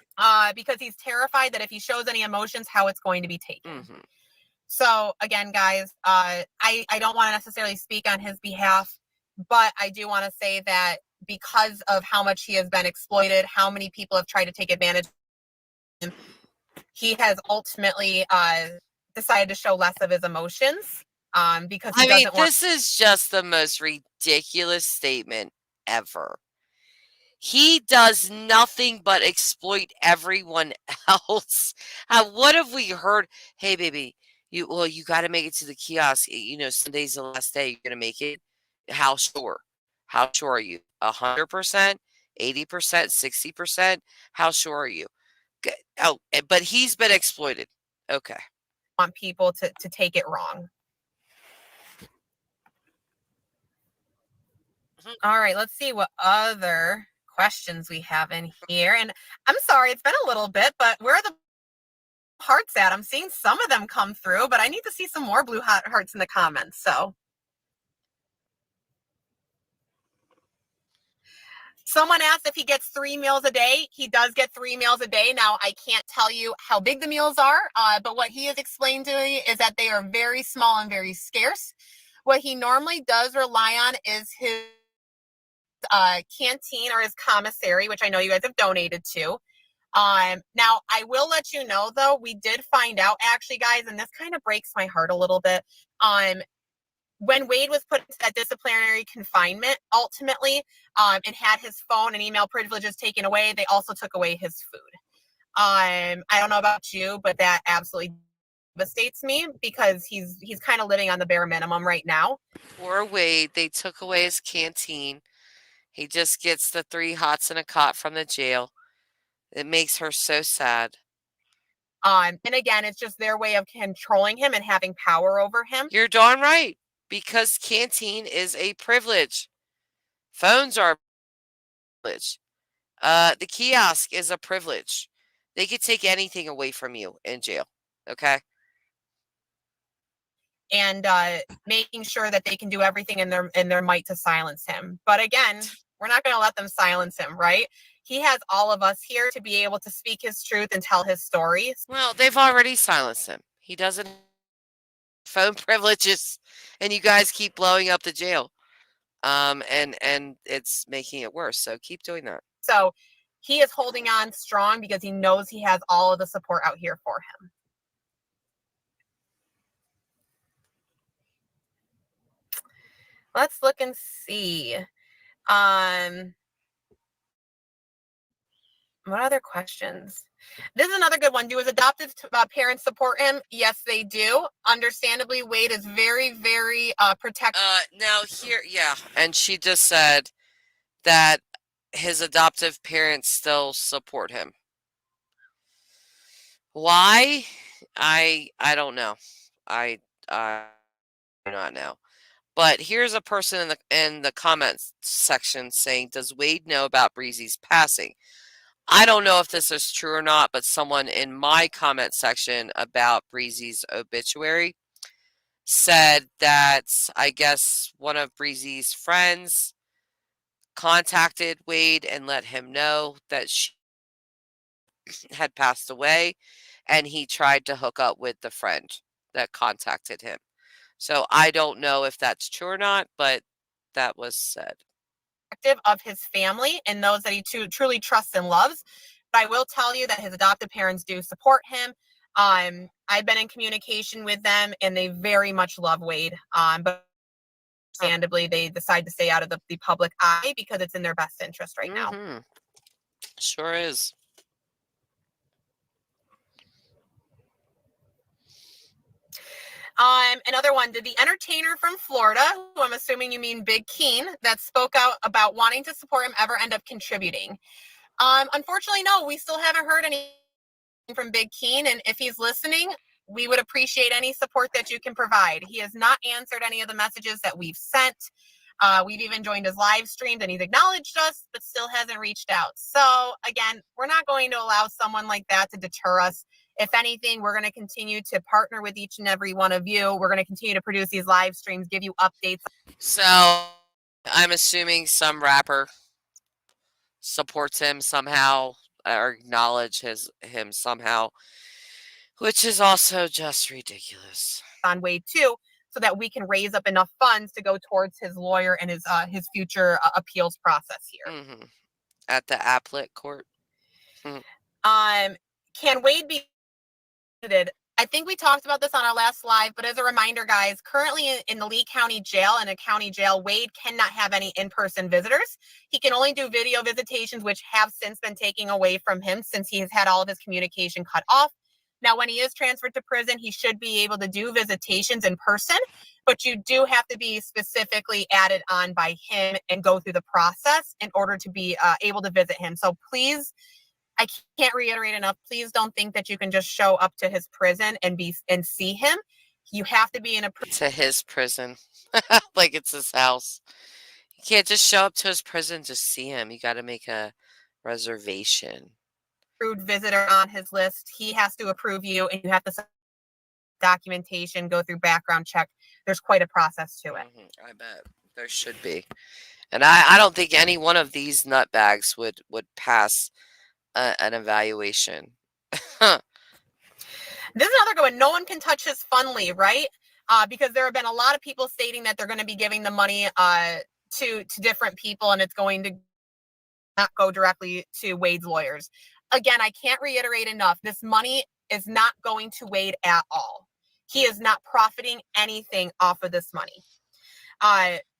Because he's terrified that if he shows any emotions, how it's going to be taken. Mm-hmm. So again, guys, I don't want to necessarily speak on his behalf, but I do want to say that because of how much he has been exploited, how many people have tried to take advantage of him, he has ultimately decided to show less of his emotions because he doesn't want. This is just the most ridiculous statement ever. He does nothing but exploit everyone else. What have we heard? Hey, baby, you got to make it to the kiosk. Sunday's the last day. You're going to make it? How sure? How sure are you? 100%? 80%? 60%? How sure are you? Oh, but he's been exploited. Okay. Want people to take it wrong. All right, let's see what other questions we have in here. And I'm sorry, it's been a little bit, but where are the hearts at? I'm seeing some of them come through, but I need to see some more blue hearts in the comments. So someone asked if he gets 3 meals a day. He does get 3 meals a day. Now, I can't tell you how big the meals are, but what he has explained to me is that they are very small and very scarce. What he normally does rely on is his canteen or his commissary, which I know you guys have donated to. Now, I will let you know, though, we did find out, actually, guys, and this kind of breaks my heart a little bit. When Wade was put into that disciplinary confinement, ultimately, and had his phone and email privileges taken away, they also took away his food. I don't know about you, but that absolutely devastates me because he's kind of living on the bare minimum right now. Poor Wade, they took away his canteen. He just gets the 3 hots and a cot from the jail. It makes her so sad. And again, it's just their way of controlling him and having power over him. You're darn right, because canteen is a privilege. Phones are a privilege. The kiosk is a privilege. They could take anything away from you in jail. Okay. And making sure that they can do everything in their might to silence him. But again, we're not going to let them silence him, right? He has all of us here to be able to speak his truth and tell his stories. Well, they've already silenced him. He doesn't have phone privileges, and you guys keep blowing up the jail. And it's making it worse. So keep doing that. So he is holding on strong because he knows he has all of the support out here for him. Let's look and see. What other questions? This is another good one. Do his adoptive parents support him? Yes, they do. Understandably, Wade is very, very protective. Now here, yeah, and she just said that his adoptive parents still support him. Why? I don't know. I do not know. But here's a person in the comments section saying, "Does Wade know about Breezy's passing?" I don't know if this is true or not, but someone in my comment section about Breezy's obituary said that I guess one of Breezy's friends contacted Wade and let him know that she had passed away, and he tried to hook up with the friend that contacted him. So I don't know if that's true or not, but that was said. Of his family and those that he truly trusts and loves. But I will tell you that his adoptive parents do support him. I've been in communication with them, and they very much love Wade. But understandably, they decide to stay out of the public eye because it's in their best interest right now. Sure is. Another one, did the entertainer from Florida, who I'm assuming you mean Big Keen, that spoke out about wanting to support him ever end up contributing? Unfortunately, no, we still haven't heard anything from Big Keen, and if he's listening, we would appreciate any support that you can provide. He has not answered any of the messages that we've sent. We've even joined his live streams, and he's acknowledged us, but still hasn't reached out. So again, we're not going to allow someone like that to deter us. If anything, we're going to continue to partner with each and every one of you. We're going to continue to produce these live streams, give you updates. So I'm assuming some rapper supports him somehow or acknowledge him somehow, which is also just ridiculous. On Wade too, so that we can raise up enough funds to go towards his lawyer and his future appeals process here. At the Appellate court. Can Wade be visited? I think we talked about this on our last live, but as a reminder, guys, currently in the Lee County Jail, in a county jail, Wade cannot have any in-person visitors. He can only do video visitations, which have since been taken away from him since he has had all of his communication cut off. Now, when he is transferred to prison, he should be able to do visitations in person, but you do have to be specifically added on by him and go through the process in order to be able to visit him. So please, I can't reiterate enough, please don't think that you can just show up to his prison and see him. You have to be in a to his prison, like it's his house. You can't just show up to his prison to see him. You got to make a reservation. Approved visitor on his list. He has to approve you, and you have to documentation, go through background check. There's quite a process to it. I bet there should be, and I don't think any one of these nutbags would pass an evaluation. This is another good one. No one can touch his Fundly, right? Because there have been a lot of people stating that they're going to be giving the money to different people, and it's going to not go directly to Wade's lawyers. Again, I can't reiterate enough. This money is not going to Wade at all. He is not profiting anything off of this money.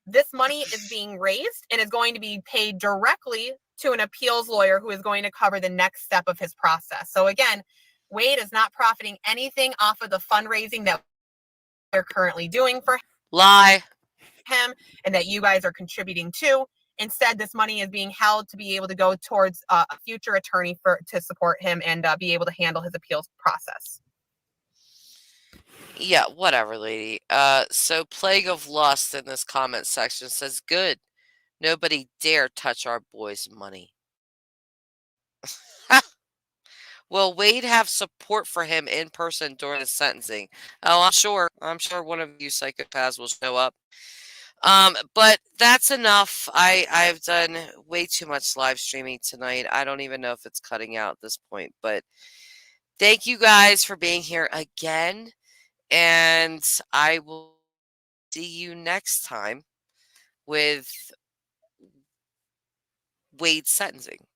This money is being raised and is going to be paid directly to an appeals lawyer who is going to cover the next step of his process. So again, Wade is not profiting anything off of the fundraising that they're currently doing for him and that you guys are contributing to. Instead, this money is being held to be able to go towards a future attorney to support him and be able to handle his appeals process. Yeah, whatever, lady. So Plague of Lust in this comment section says, good. Nobody dare touch our boy's money. Will Wade have support for him in person during the sentencing? Oh, I'm sure one of you psychopaths will show up. But that's enough. I've done way too much live streaming tonight. I don't even know if it's cutting out at this point, but thank you guys for being here again. And I will see you next time with Wade's sentencing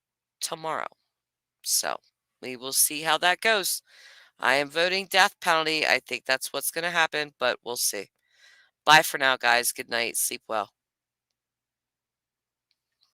tomorrow. So we will see how that goes. I am voting death penalty. I think that's what's going to happen, but we'll see. Bye for now, guys. Good night. Sleep well.